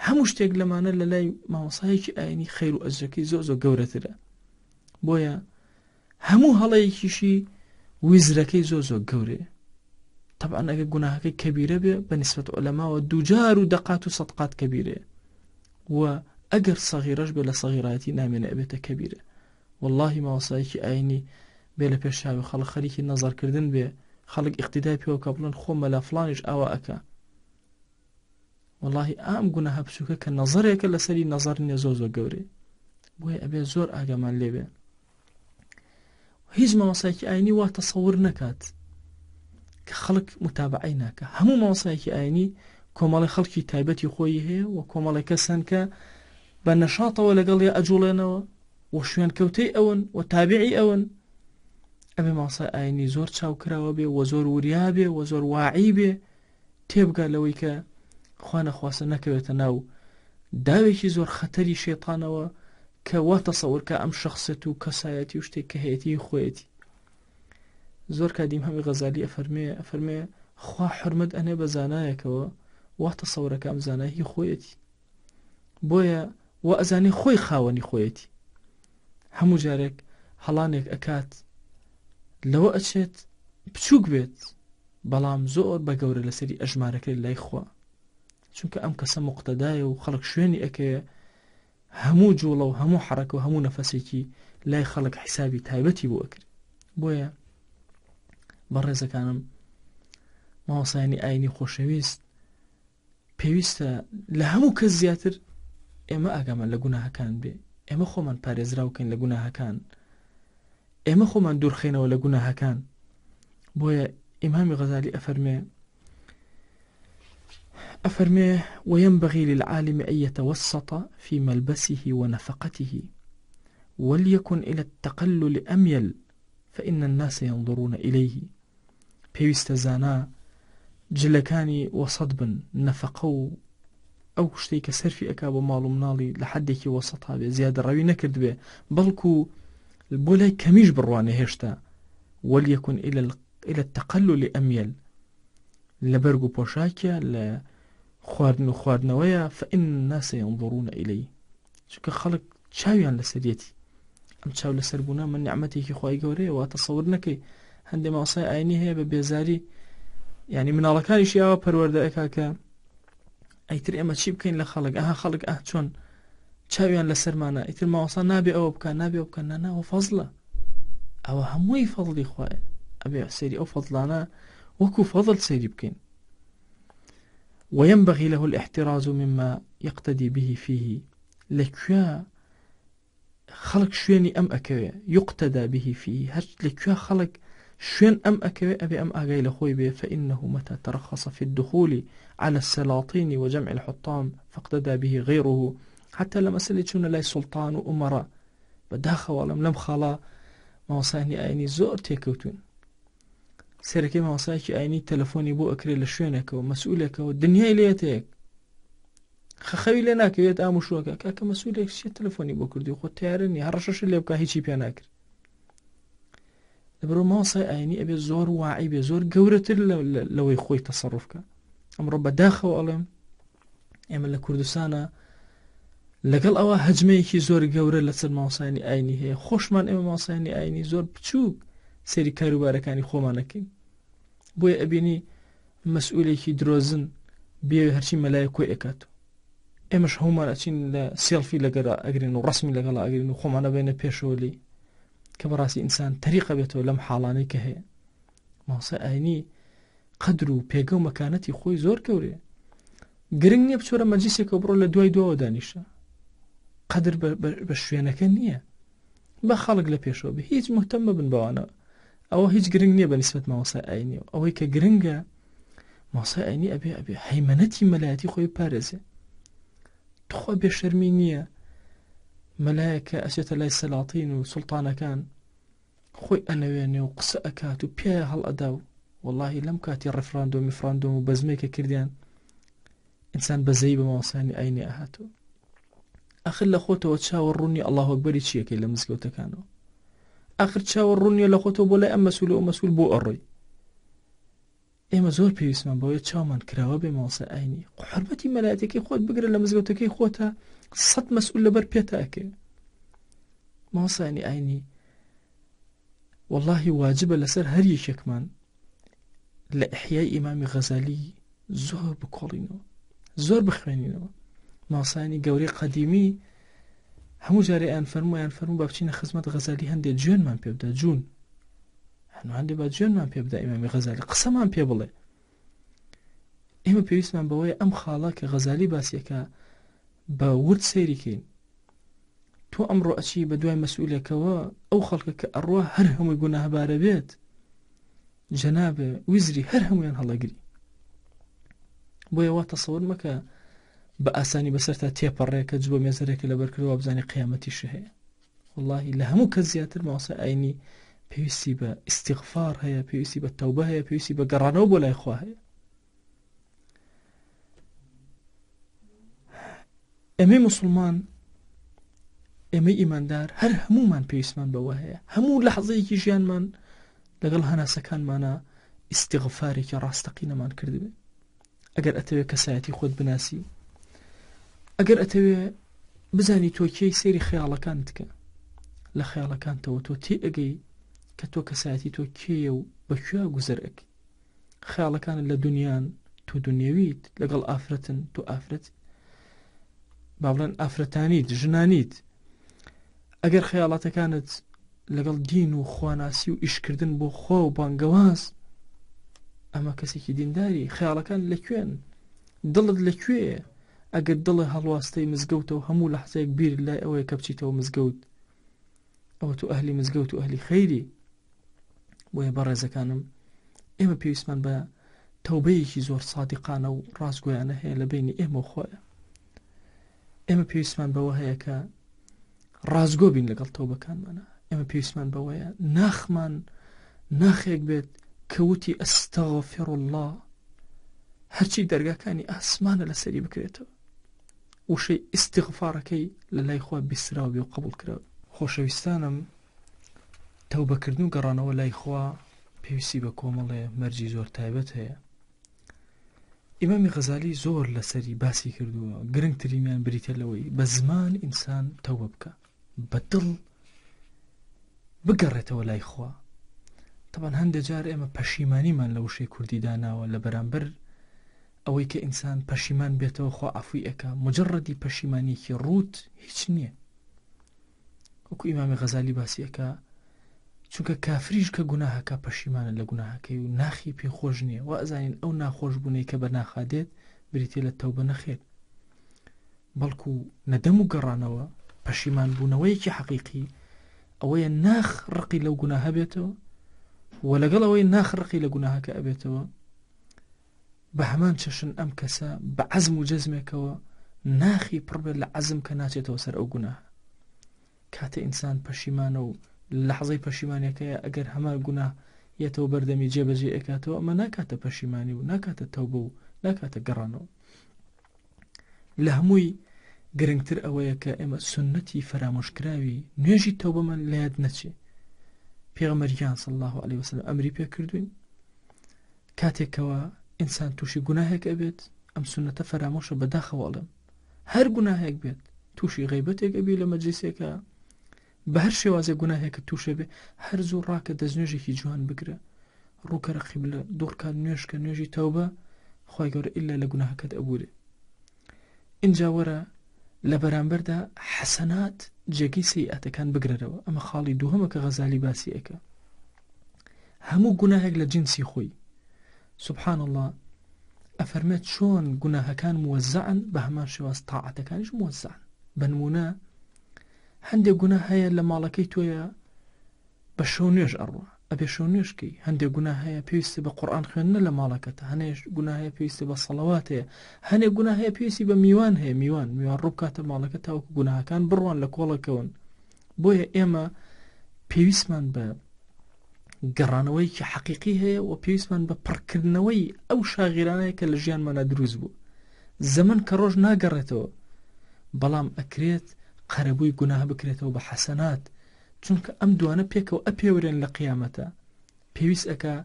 هەموو شتێک لەمانە لە لای مامۆسایەکی ئاینی خەیر و ئەجرەکەی زۆر گەورەترە. بۆیە هەموو هەڵەیەکیشی ویزرەکەی زۆر گەورەیە. طبعا ئەگە گوناهەکەی کەبیرە بێ بە نیسبەت عولەماوە دووجار و دەقات و سەدقات کەبیرەیە، و ئەگەر سەغیرەش بێ لە سەغیراتی نامێنە ئەبێتە کەبیرە. واللهی مامۆسایەکی ئاینی بێ لە پێشاوی خەڵک خەریکی نەزەرکردن بێ، خەڵک ئیقتیدای پێوە کە بڵێن خۆ مەلا فڵانیش ئاوا ئەکا، واللهی ئام گوناهە بچووکە کە نەزەرێکە لەسەری نەزەر نیە زۆر گەورەیە. بۆیە ئەبێ زۆر ئاگامان لێبێ. هیچ مامۆسایەکی ئاینی وا تەسەور نەکات کە خەڵک متابعەی ناکە. هەموو مامۆسایەکی ئاینی کۆمەڵی خەڵکی تایبەتی خۆی هەیە و کۆمەڵی کەسن کە بە نەشاتەوە لەگەڵ ئەجوڵێنەوە و شوێن کەوتەی ئەون و تابعی ئەون. ئەبێ مامۆسای ئاینی زۆر چاوکراوە بێ و زۆر وریا بێ و زۆر واعی بێ، تێبگا لەوەی کە خوا نەخواسە نەکەوێتە ناو داوێکی زۆر خەتەری شێطانەوە کە وا تەسەور کە ئەم شەخصێت و کەسایەتی و شتێک کە هەیەتی خۆیەتی. زۆر کادیم هەمی غەزالی ئەفەرمێ خوا حرمەت ئەنێ بە زانایەکەوە وا تەسەورەکە ئەم زانایی خۆیەتی، بۆیە وا ئەزانێ خۆی خاوەنی خۆیەتی. هەموو جارێک هەڵانێک ئەکات لەوە ئەچێت بچووک بێت، بەڵام زۆر بە گەورە لەسەری ئەژمارەکەی لای خوا، چونکە ئەم کەسە مقتەدایە و خەڵک شوێنی ئەکەیە هەموو جوڵە و هەموو حرەکە و هەموو نەفەسێکی لای خەڵک حیسابی تایبەتی بۆ ئەکرد. بۆیە بەڕێزەکانم، مامۆسایانی ئاینی خۆشەویست، پێویستە لە هەموو کەس زیاتر ئێمە ئاگامان لە گوناهەکان بێ، ئێمە خۆمان پارێزراوکەین لە گوناهەکان، ئێمە خۆمان دوورخێنەوە لە گوناهەکان. بۆیە ئیمامی غەزالی أفرمي وينبغي للعالم أن يتوسط في ملبسه ونفقته وليكن إلى التقلل أميل فإن الناس ينظرون إليه. بيوست زانا جلكاني وسط بن نفقو أو شتيك سرفي أكاب مالو منالي لحدك وسطها بزيادة روي نكرد به بلكو البولاي كميش برواني هشتا. وليكن إلى التقلل أميل لبرقو بوشاكيا خواردنەوەیە فإن الناس ينظرون إليه. چونکە خەڵک چاویان لەسەرەتی ئەم چاو لەسەربوونا من نیعمەتێکی خوای گەورەیە، وا تەسەور نەکەی هەندێ مامۆسای ئاینی هەیە بە بێزاری، یعنی مناڵەکانیشی ئاوا پەروەردە ئەکا کە ئەیتر ئێمە چی بکەین لە خەڵک، خەڵک چۆن چاویان لەسەرمانە، ئیتر مامۆسا نابێ ئەوە بکە نابێ ئەو بکە، ناوە فەزڵە، ئەوە هەمووی فەضڵی خوایە، ئەبێ سەیری ئەو فەضڵانە وەکو فەضڵ سەیری بکەین. وينبغي له الاحتراز مما يقتدي به فيه. لكوا خلق شويني أم أكوي يقتدى به فيه، هج لكوا خلق شوين أم أكوي أبي أم أغاي لخوي به، فإنه متى ترخص في الدخول على السلاطين وجمع الحطام فاقتدى به غيره، حتى لما سلتشون لاي سلطان وأمراء بداخل ولم لم خلا مامۆسایانی ئاینی زۆر تێکەوتون. سێرەکەی مامۆسایەکی ئاینی تەلەفۆنی بۆ ئەکرێت لە شوێنێکەوە مەسئولێکەوە دنیای لێتەیەک خەخەوی لێ ناکەوێت ئاموشوەکە کاکە مەسئولێک چێ تەلەفۆنی بۆ کردی خۆ تیارنی هەڕەشەش لێ بکە هیچی پێ ناکرد. لەبەرەوە مامۆسای ئاینی ئەبێ زۆر واعی بێ، زۆر گەورەتر لەوەی خۆی تەسەڕوفکە. ئەمڕۆ بەداخەوە ئەڵێم ئێمە لە کوردستانە لەگەڵ ئەوە هەجمەیەکی زۆر گەورە لەسەر مامۆسایانی ئاینی هەیە. خۆشمان ئێمە مامۆسایانی ئاینی زۆر بچووک سەیری کاروبارەکانی خۆمانەکەین، بۆیە ئەبینی مەسئولێکی درۆزن بێ هەرچی مەلایە کۆی ئەکات، ئێمەش هەمومان ئەچین لە سێڵفی لەگەڵا ئەگرین و ڕسمی لەگەڵا ئەگرین و خۆمانە بێنە پێشەوە لی، کە بەڕاستی ئینسان تەریقە بێتەوە لەم حاڵانەی کە هەیە. مامۆسای ئاینی قەدر و پێگە و مەکانەتی خۆی زۆر گەورەیە. گرنگ نییە بچۆرە مەجلیسێکەوە بڕۆ لە دوای دووەوە دانیشە، قەدر بە شوێنەکە نییە، بە خەڵک لە پێشەوە بێ، هیچ مهتەم ببن بەوانە، ئەوە هیچ گرنگ نییە بە نیسبەت مامۆسای ئاینیەوە. ئەوەی کە گرنگە مامۆسای ئاینی ئەبێ هەیمەنەتی مەلایەتی خۆی پارێزێ. تخوا بێشەرمی نییە مەلایەکە ئەچێتە لای سەلاطین و سوڵتانەکان خۆی ئەنەوێنێ و قسە ئەکات و پێیە هەڵ ئەدا و وەڵاهی لەم کاتی ڕفراندۆم و بەزمێکە کردیان ئینسان بەزەی بە مامۆسایانی ئاینی ئاهاتەوە. ئاخر لە خۆتەوە چاوەڕوونی ئەڵڵاهو ئەکبەری چیەکەی لە مزگەوتەکانەوە، ئاخر چاوەڕوونیە لە خۆتەوە بۆ لای ئەم مەسئول و ئەو مەسئول بۆ ئەڕۆی. ئێمە زۆر پێویستمان بەوەی چاومان کراوە بێ مامۆستا ئاینی حرمەتی مەلایەتەکەی خۆت بگرە لە مزگەوتەکەی خۆتە 100 مەسئول لەبەر پێتە ئەکێ مامۆستا ئاینی واللهی واجبە لەسەر هەر یەکێکمان لە ئیحیای ئیمامی غەزالی زۆر بکۆڵینەوە زۆر بخوێنینەوە مامۆستایانی گەورەی قەدیمی هەموو جارێ ئەیان فەرموو با بچینە خزمەت غەزالی هەندێک جوێنمان پێ بدە جوون هەندێک با جوێنمان پێ بدە ئیمامی غەزالی قسەمان پێ بڵێ ئێمە پێویستمان بەوەی ئەم خاڵە کە غەزالی باسیەکە بە ورد سەیریکەین تۆ ئەمڕۆ ئەچی بە دوای مەسئولێکەوە ئەو خەڵکە کە ئەڕوا هەر هەمووی گوناهبارە بێت جەنابێ ویزری هەر هەمویان هەڵەگری بۆیە وا تەسەوور مەکە بە ئاسانی بەسەر تا تێپەڕێ کە جوە مێزەرێکە لەبەر کردەوە بزانێ قیامەتیش هەیە واللهی لە هەموو کەس زیاتر مامۆستا ئاینی پێویستی بە ئیستیغفار هەیە پێویستی بە تەوبە هەیە پێویستی بە گەڕانەوە بۆ لای خوا هەیە ئێمەی موسڵمان ئێمەی ئیماندار هەر هەمومان پێویستمان بەوە هەیە هەموو لەحظەیەکی ژیانمان لەگەڵ هەناسەکانمانە ئیستیغفارێکی ڕاستەقینەمان کردبێ ئەگەر ئەتەوێت کەسایەتی خۆت بناسی ئەگەر ئەتەوێت بزانی تۆ کێی سەیری خەیاڵەکان بکە لە خەیاڵەکانتەوە تۆ تێ ئەگەی کە تۆ کەسایەتی تۆ کێیە و بەکوێ گوزەر ئەکەی خەیاڵەکانت لە دنیان تۆ دنیەویت لەگەڵ ئافرەتن تۆ ئافرەت با بڵێن ئافرەتانیت ژنانیت ئەگەر خەیاڵاتەکانت لەگەڵ دین و خواناسی و ئیشکردن بۆ خوا و بانگەواز ئەمە کەسێکی دینداری خەیاڵەکان لەکوێن دڵت لەکوێیە ئەگەر دڵی هەڵواستەی مزگەوتە و هەموو لەحزەیەک بیر لای ئەوەیە کە بچیتەوە مزگەوت ئەوە تو ئەهلی مزگەوت و ئەهلی خەیری بۆیە بەڕێزەکانم ئێمە پێویستمان بە تەوبەیەکی زۆر سادقانە و ڕاستگۆیانە هەیە لە بینی ئێمە و خۆیە ئێمە پێویستمان بەوە هەیە کە ڕازگۆ بین لەگەڵ تەوبەکانمانە ئێمە پێویستمان بەوەیە ناخمان ناخێک بێت کەوتی ئەستەغفر الله هەرچی دەرگاکانی ئاسمانە لەسەری بکرێتەوە وشەی ئیستیغفارەکەی لە لای خوا بیستراوە بێ و قبول کراوە خۆشەویستانم تەوبەکردن و گەڕانەوە لای خوا پێویستی بە کۆمەڵێ مەرجی زۆر تایبەت هەیە ئیمامی غەزالی زۆر لەسەری باسی کردووە گرنگترینیان بریتە لەوەی بە زمان ئینسان تەوبە بکە بە دڵ بگەڕێتەوە لای خوا طبعا هەندێک جار ئێمە پەشیمانیمان لە وشەی کوردی داناوە لە بەرامبەر ئەوەی کە ئینسان پەشیمان بێتەوە خوا عەفوی ئەکا مجەڕەدی پەشیمانیەکی ڕوت هیچ نییە وەکو ئیمامی غەزالی باسی ئەکا چونکە کافریش کە گوناهەکە پەشیمانە لە گوناهەکەی و ناخی پێخۆش نییە و ئەزانین ئەو ناخۆش بوونەی کە بە ناخادێت بریتێ لە تەوبە نەخێت بەڵکو نەدەم و گەڕانەوە پەشیمان بوونەوەیەکی حەقیقی ئەوەیە ناخ ڕقی لەو گوناهە بێتەوە و لەگەڵ ئەوەی ناخ ڕقی لە گوناهەکە ئەبێتەوە بە هەمان چەشن ئەم کەسە بە عەزم و جەزمێکەوە ناخی پڕبێت لە عەزم کە ناچێتەوە سەر ئەو گوناهە کاتە ئینسان پەشیمانە و لەحظەی پەشیمانیەکەیە ئەگەر هەمان گوناه یەتەوە بەردەمی جێبەجێ ئەکاتەوە ئەمە ناکاتە پەشیمانی و ناکاتە تەوبە و ناکاتە گەڕانەوە لە هەمووی گرنگتر ئەوەیە کە ئێمە سنەتی فرامۆشکراوی نوێژی تەوبەمان لە یاد نەچێ پێغەمبەریان صلی الله علیه وسلم ئەمری پێ کردوین کاتێکەوە ئینسان تووشی گوناهێک ئەبێت ئەم سنەتە فرامۆشە بەداخەوەڵم هەر گوناهێک بێت تووشی غیبەتێک ئەبێ لە مەجلیسێکە بە هەر شێوازێک گوناهێکە تووشێ بێ هەر زوو ڕاکە دەستنوێژێکی جوان بگرە ڕووکەرە قیبلە دوڕکات نوێژکە نوێژی تەوبە خوای گەورە ئیلا لە گوناهەکەت ئەبورێ اینجا وەرە لە بەرامبەردا حەسەنات جێگەی سەیئاتەکان بگرەرەوە ئەمە خاڵی دووهەمە کە غەزالی باسی ئەکە هەموو گوناهێک لە جنسی خۆی سبحان الله ئەفەرمێت چۆن گوناهەکان موەزعن بە هەمان شێواز تاعەتەکانیش موەزعن بەنمونە هەندێک گوناه هەیە لە ماڵەکەی تۆیە بە شەو نوێژ ئەڕوە ئەبێ شەو نوێژکەی هەندێک گوناه هەیە پێویستە بە قورئان خوێندنە لە ماڵەکەتە هەنێش گوناه هەیە پێویستە بە سەڵەوات هەیە هەندێک گوناه هەیە پێویستی بە میوان هەیە میوان ڕووبکاتە ماڵەکە تاوەکو گوناهەکان بڕوان لە کۆڵەکەون بۆیە ئێمە پێویستمان بە گەڕانەوەیکی حەقیقی هەیە و پێویستمان بە پڕکردنەوەی ئەو شاغیرانەیە کە لە ژیانمانە دروست بوو زەمن کە ڕۆژ ناگەڕێتەوە بەڵام ئەکرێت قەرەبووی گوناه بکرێتەوە بە حەسەنات چونکە ئەم دوانە پێکەوە ئەپێورێن لە قیامەتە پێویست ئەکا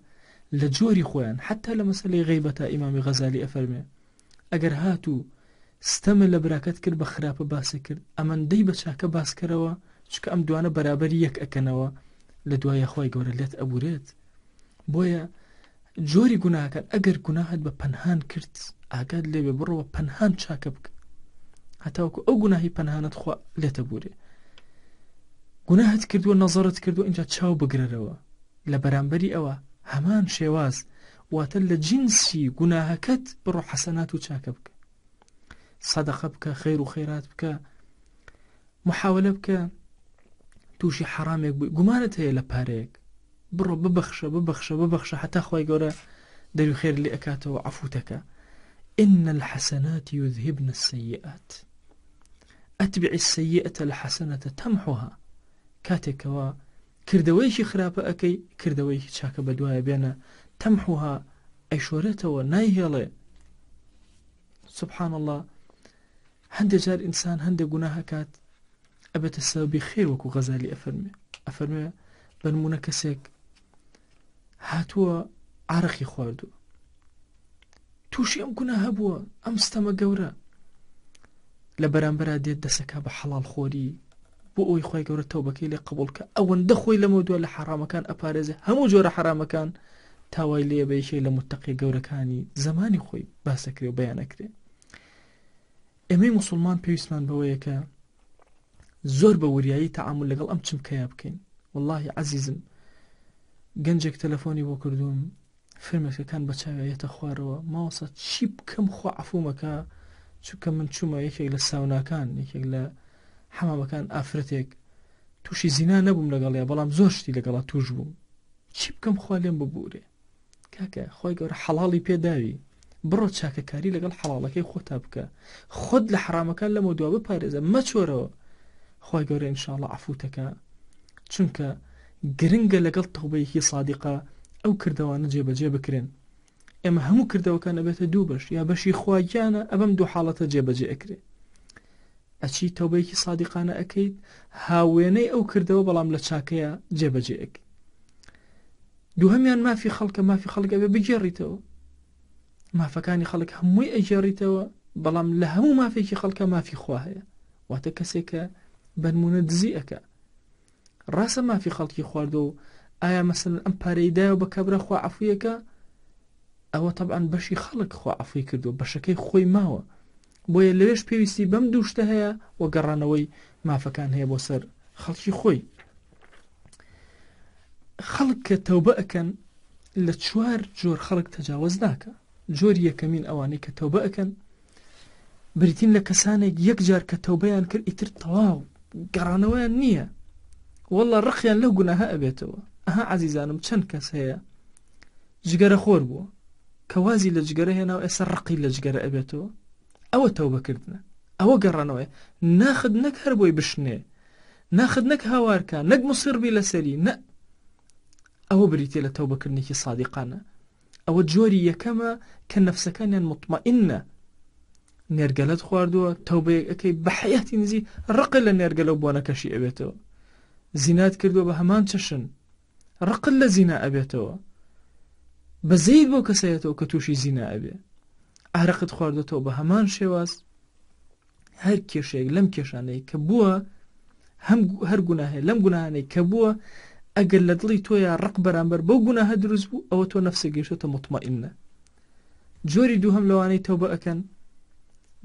لە جۆری خۆیان حتا لە مەسەلەی غەیبەتە ئیمامی غەزالی ئەفەرمێ ئەگەر هاتوو ستەمە لە براکەت کرد بە خراپە باسە کرد ئەمەندەی بە چاکە باسکەرەوە چکە ئەم دوانە بەرابەری یەک ئەکەنەوە لە دوایە خۆی گەورە لێت ئەبورێت. بۆیە جۆری گوناهەکان ئەگەر گوناهت بە پەنهان کرد ئاگات لێبێ بڕەوە پەنهان چاکە بکە هەتاوەکو ئەو گوناهی پەنهانت خوا لێتە بورێ. گوناهت کردووە نەزەرت کردووە اینجا چاو بگرەرەوە لە بەرامبەری ئەوە هەمان شێواز واتە لە جینسی گوناهەکەت بڕۆ حەسەنات و چاکە بکە، سەدەقە بکە، خەیر و خەیرات بکە، محاولە بکە تووشی حرامێک بووی گومانت هەیە لە پارەیەک بڕۆ ببەخشە حتا خۆی گەورە دەروی خێر لێ ئەکاتەوە عەفوتەکە. إن الحسنات يذهبن السيئات أتبع السيئة الحسنة تمحها. کاتێکەوە کردەوەیکی خراپە ئەەکەی کردەوەیکی چاکە بەدوایە بێنە تەمحوها ئەیشۆرێتەوە نایهێڵێ. سبحان الله هەندێک جار ئینسان هەندێک گوناهەکات ئەبێتە سەبەبی خێر وەکو غەزالی ئەفەرمێ بە نمونە کەسێک هاتووە عارەقی خواردووە تووشی ئەم گوناهە بووە ئەم ستەمە گەورە لە بەرامبەرا دێت دەسەکا بە حەڵال خۆری بۆ ئەوی خۆی گەورە تەوبەکەی لێ قبوڵکە ئەوەندە خۆی لەمە دووە لە حرامەکان ئەپارێزێ هەموو جۆرە حرامەکان تاوای لێ بەیەکەی لە متەقی گەورەکانی زمانی خۆی باسەکرێ و بەیانەکرێ. ئێمەی موسڵمان پێویستمان بەوەیە کە زۆر بە وریایی تەعامل لەگەڵ ئەم چمکەیە بکەین. واللهی عەزیزم گەنجێک تەلەفۆنی بۆ کردوم فرمێسەکان بە چاوێتە خوارەوە ماوەسە چی بکەم خوا عەفوومەکە چونکە من چوومە یەکێک لە ساوناکان یەکێک لە حەمامەکان ئافرەتێک تووشی زینا نەبووم لەگەڵەیە بەڵام زۆر شتی لەگەڵا توش بووم چی بکەم خوا لێم ببوورێ. کاکە خۆی گەورە حەڵاڵی پێداوی بڕۆ چاکەکاری لەگەڵ حەڵاڵەکەی خۆتا بکە خۆت لە حرامەکان لەمە دووە بپارێزە مەچۆرەوە خۆی گەورە ئینشاءڵڵا عەفووتەکە چونکە گرنگە لەگەڵ تەوبەیەکی سادقە ئەو کردەوانە جێبەجێ بکرێن. ئێمە هەموو کردەوەکان ئەبێتە دوو بەش یا بەشی خواگیانە ئەبەم دوو حاڵەتە جێبەجێ ئەکرێ ئەچی تەوبەیەکی سادقانە ئەەکەیت هاوێنەی ئەو کردەوە بەڵام لە چاکەیە جێبەجێ ئەکەیت. دووهەمیان مافی خەڵک ئەبێ بگێڕیتەوە مافەکانی خەڵک هەمووی ئەگێڕیتەوە بەڵام لە هەموو مافێکی خەڵکە مافی خوا هەیە واتە کەسێکە بەنمونە دزی ئەکە ڕاستە مافی خەڵکی خواردە و ئایا مەسەلەن ئەم پارەیدایەوە بە کەبرە خوا عەفویەکە ئەوە تەبعەن بەشی خەڵک خوا عەفوی کردو بەشەکەی خۆی ماوە بۆیە لەوێش پێویستی بەم دووشتە هەیە وە گەڕانەوەی مافەکان هەیە بۆ سەر خەڵکی خۆی. خەڵک کە تەوبە ئەکەن لە چوار جۆر خەڵک تەجاوز ناکە. جۆری یەکەمین ئەوانەی کە تەوبە ئەکەن بریتین لە کەسانێک یەک جار کە تەوبەیان کرد ئیتر تەواو گەڕانەوەیان نییە والله ڕقیان لەو گوناهە ئەبێتەوە. ئەها عەزیزانم چەند کەس هەیە جگەرە خۆر بووە کە وازی لە جگەرە هێناو ئێستا ڕقی لە جگەرە ئەبێتەوە ئەوە تەوبەکردنە ئەوە گەڕانەوەی ناخد نەک هەر بۆی بشنێ ناخد نەک هاوارکە نەک مصیربی لەسەری نە ئەوە بریتێ لە تەوبەکردنێکی سادقانە. ئەوە جۆری یەکەمە کە نەفسەکانیان مطمئنە نێرگەلت خواردووە تەوبەیەک ئەەکەی بە حەیاتی نزی ڕقل لە نێرگەلە و بۆنەکەشی ئەبێتەوە زینات کردووە بە هەمان چەشن ڕقل لە زینا ئەبێتەوە بەزەید بۆ کەسایەتەوە کە تووشی زینا ئەبێ ئارەقت خواردوێتەوە بە هەمان شێواز هەر کێشەیەک لەم کێشانەی کە بووە هەر گوناهەیە لەم گوناهانەی کە بووە ئەگەر لە دڵی تۆیە ڕق بەرامبەر بەو گوناهە دروست بوو ئەوە تۆ نەفسە گەیشتە مطمئنە. جۆری دووهەم لەوانەی تەوبە ئەکەن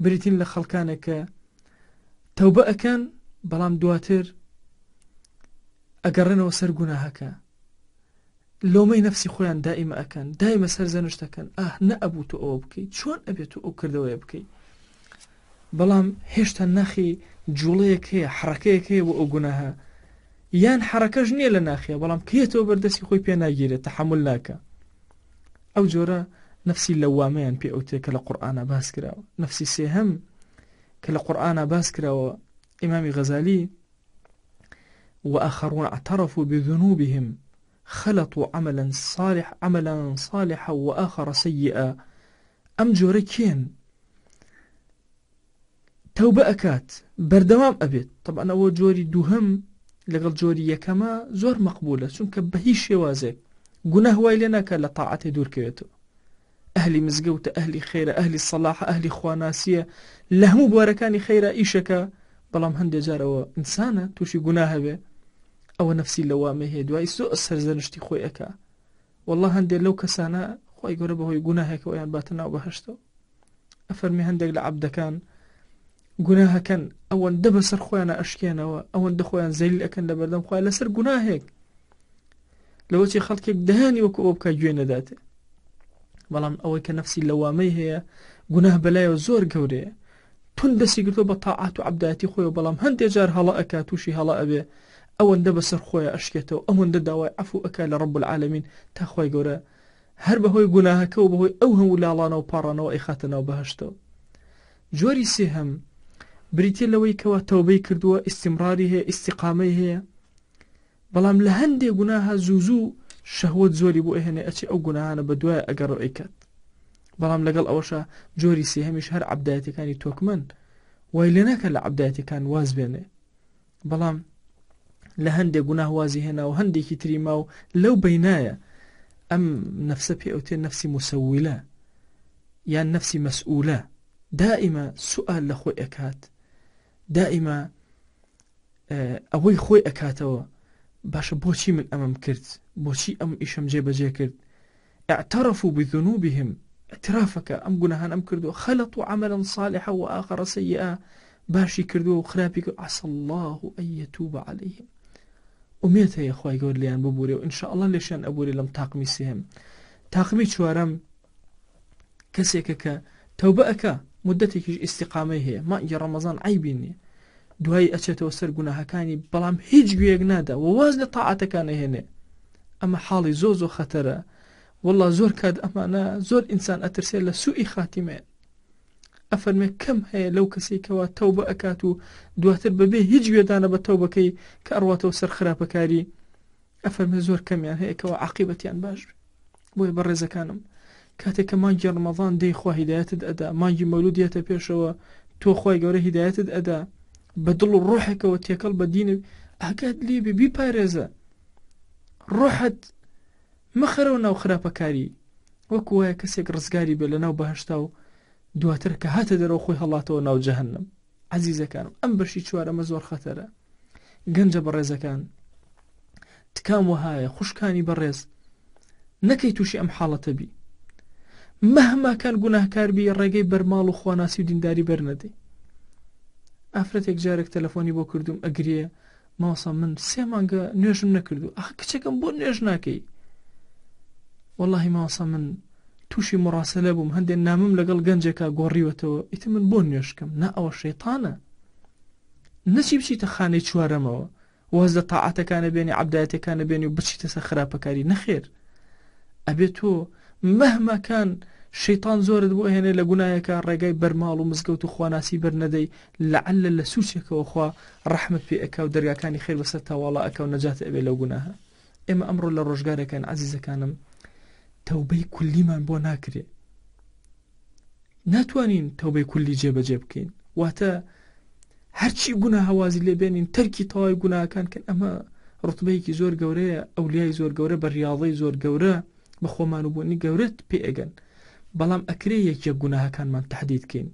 بریتین لە خەڵکانێک کە تەوبە ئەکەن بەڵام دواتر ئەگەڕێنەوە سەر گوناهەکە لۆمەی نەفسی خۆیان دائیمە ئەکەن دائیمە سەرزەنشت دەکەن نەئەبوو تۆ ئەوە بکەیت چۆن ئەبێت تۆ ئەو کردەوەیە بکەیت بەڵام هێشتا ناخی جوڵەیەک هەیە حرەکەیەک هەیە بۆ ئەو گوناهە یان حرەکەش نییە لە ناخیە بەڵام کێتەوە بەردەستی خۆی پێ ناگیرێت تەحمل ناکە. ئەو جۆرە نفسی لەوامەیان پێ ئەوتێ کە لە قورئانە باس کراوە. نفسی سێهەم کە لە قورئانە باس کراوە ئیمامی غەزالی وآخرون اعترفوا بذنوبهم خلطوا عملا صالحا وآخر سيئا. ئەم جۆرە کێن تەوبە ئەکات بەردەوام ئەبێت. طبعا ئەوە جۆری دووهەم لەگەڵ جۆری یەکەمە زۆر مەقبولە چونکە بە هیچ شێوازێک گوناه وای لێ ناکات لە تاعەتێ دوورکەوێتەوە. ئەهلی مزگەوتە، ئەهلی خێرە، ئەهلی سەلاحە، ئەهلی خواناسیە، لە هەموو بوارەکانی خێرە ئیشەکە، بەڵام هەندێک جارەوە ئینسانە تووشی گوناه هەبێ، ئەوە نەفسی لەوامە هەیە، دوای زۆر سەرزەنشتی خۆی ئەکا. والله هەندێک لەو کەسانە خۆی گەورە بەهۆی گوناهێکەوە یان باتە ناو بەهەشتەوە. ئەفەرمێ هەندێک لە عەبدەکان گوناهەکەن ئەوەندە بەسەر خۆیانە ئەشکێنەوە، ئەوەندە خۆیان زەلیل ئەکەن لە بەردەم خۆیان لەسەر گوناهێک، لەوەچی خەڵکێک دەهانی وەکو ئەوە بکە گوێ نەداتێ. بەڵام ئەوەی کە نەفسی لەوامەی هەیە، گوناه بەلایەوە زۆر گەورەیە، تون دەستی گرتۆ بە تاعات و عەبدایەتی خۆیەوە، بەڵام هەندێک جار هەڵە ئەکا، تووشی هەڵە ئەبێ، ئەوەندە بەسەر خۆیە ئەشکێتەوە، ئەوەندە داوای عەفو ئەکا لە ڕەب العالەمین تا خۆی گەورە هەر بەهۆی گوناهەکە و بەهۆی ئەو هەموو لاڵانە و پاڕانەوە ئەیخاتە ناو بەهەشتەوە. جۆری سێهەم بریتێ لەوەی کەوا تەوبەی کردووە، ئیستیمراری هەیە، ئیستیقامەی هەیە، بەڵام لە هەندێک گوناها زوو شەهوەت زۆری بۆ ئەهێنێ، ئەچێ ئەو گوناهانە بەدوایە ئەگەڕۆ ئەیکات. بەڵام لەگەڵ ئەوەشە جۆری سێهەمیش هەر عەبدایەتەکانی تۆکمەن وای لێ ناکە لە عەبدایەتەکان واز بێنێ، بەڵام لە هەندێک گوناه وازی هێنا و هەندێکی تری ما و لەو بەینایە ئەم نەفسە پێ ئەوتێ نەفسی مسەویلە یان نەفسی مەسئولە، دائیمە سوئال لە خۆی ئەکات، دائیمە ئەوەی خۆی ئەکاتەوە باشە بۆچی من ئەمەم کرد، بۆچی ئەم ئیشەم جێبەجێ کرد. اعترفوا بذنوبهم، اعترافەکە ئەم گوناهان ئەم کردووە، خەلطوا عملا صالحا وآخر سيئا، باشی کردووە و خراپی کرد، عسى الله أن يتوب عليهم. ئومێد هەیە خوای گەورە لێیان ببوورێ و ئینشاء الله لێشیان ئەبوورێ لەم تاقمی سێهەم. تاقمی چوارەم کەسێکە کە تەوبە ئەکا، مدەتێکیش ئیستیقامەی هەیە، مانگی ڕەمەزان عیبی نییە، دوایی ئەچێتەوە سەر گوناهەکانی، بەڵام هیچ گوێیەک نادا و واز لە تاعاتەکانە هێنێ. ئەمە حاڵی زۆر خەتەرە، والله زۆر کات ئەمانە زۆر ئینسان ئەترسێت لە سوئی خاتیمێ. ئەفەرمێ کەم هەیە لەو کەسێکەوە تەوبە ئەکات و دواتر بەبێ هیچ گوێدانە بە تەوبەکەی کە ئەڕواتەوە سەر خراپەکاری، ئەفەرمێ زۆر کەمیان هەیەکەوە عاقیبەتیان باش. بۆیە بەڕێزەکانم، کاتێک کە مانگی ڕەمەضان دەی خوا هیدایەتت ئەدا، مانگی مەولود دێتە پێشەوە، تۆ خوای گەورە هیدایەتت ئەدا، بە دڵ و ڕۆحێکەوە تێکەڵ بە دینە ئاگات لێ بێ، بیپارێزە، ڕۆحت مەخەرەوە ناو خراپەکاری، وەکو وایە کەسێک ڕزگاری بێ لە ناو بەهەشتا و دواتر کە هاتە دەرەوە خۆی هەڵاتەوە ناو جەهەنەم. عەزیزەکانم، ئەم بەشی چوارەمە زۆر خەتەرە. گەنجە بەڕێزەکان، تکام وهایە خوشکانی بەڕێز نەکەی تووشی ئەم حاڵەتە بی، مەهما کان گوناهکار بی، ڕێگەی بەرماڵ و خواناسی و دینداری بەرنەدەی. ئافرەتێک جارێک تەلەفۆنی بۆ کردوم ئەگرێ، ماوەسا من 3 مانگە نوێژم نەکردو، کچەکەم بۆ نوێژ ناکەی؟ واللهی ماوەسا من تووشی مڕاسەلە بووم، هەندێک نامم لەگەڵ گەنجێکا گۆڕیوەتەوە، ئیتر من بۆ نوێشکەم. نا ئەوە شەیطانە، نەچی بچیتە خانەی چوارەمەوە واز لە تاعاتەکانە بێنی، عەبدایەتەکانە بێنی و بچیتە سەر خراپەکاری، نەخێر. ئەبێت تۆ مەهما کان شەیطان زۆرت بۆ هێنێ لە گوناهەکە، ڕێگای بەرماڵ و مزگەوت و خواناسی بەرنەدەی، لەعەلە لە سووچێکەوە خوا ڕەحمت پێ ئەکا و دەرگاکانی خێر بەسەر تاواڵە ئەکا و نەجاتە ئەبێ لەو گوناهە. ئێمە ئەمڕۆ لە ڕۆژگارەکان عەزیزەکانم تەوبەی کولیمان بۆ ناکرێ، ناتوانین تەوبەی کولی جێبەجێ بکەین، واتە هەرچی گوناه هەوازی لێ بێنین، تەرکی تەواوی گوناهەکان کەن. ئەمە ڕوتبەیەکی زۆر گەورەیە، ئەولیای زۆر گەورە بە ریاضەی زۆر گەورە بە خۆمانوبوونی گەورەت پێ ئەگەن، بەڵام ئەکرێ یەکێک گوناهەکانمان تەحدید کەین.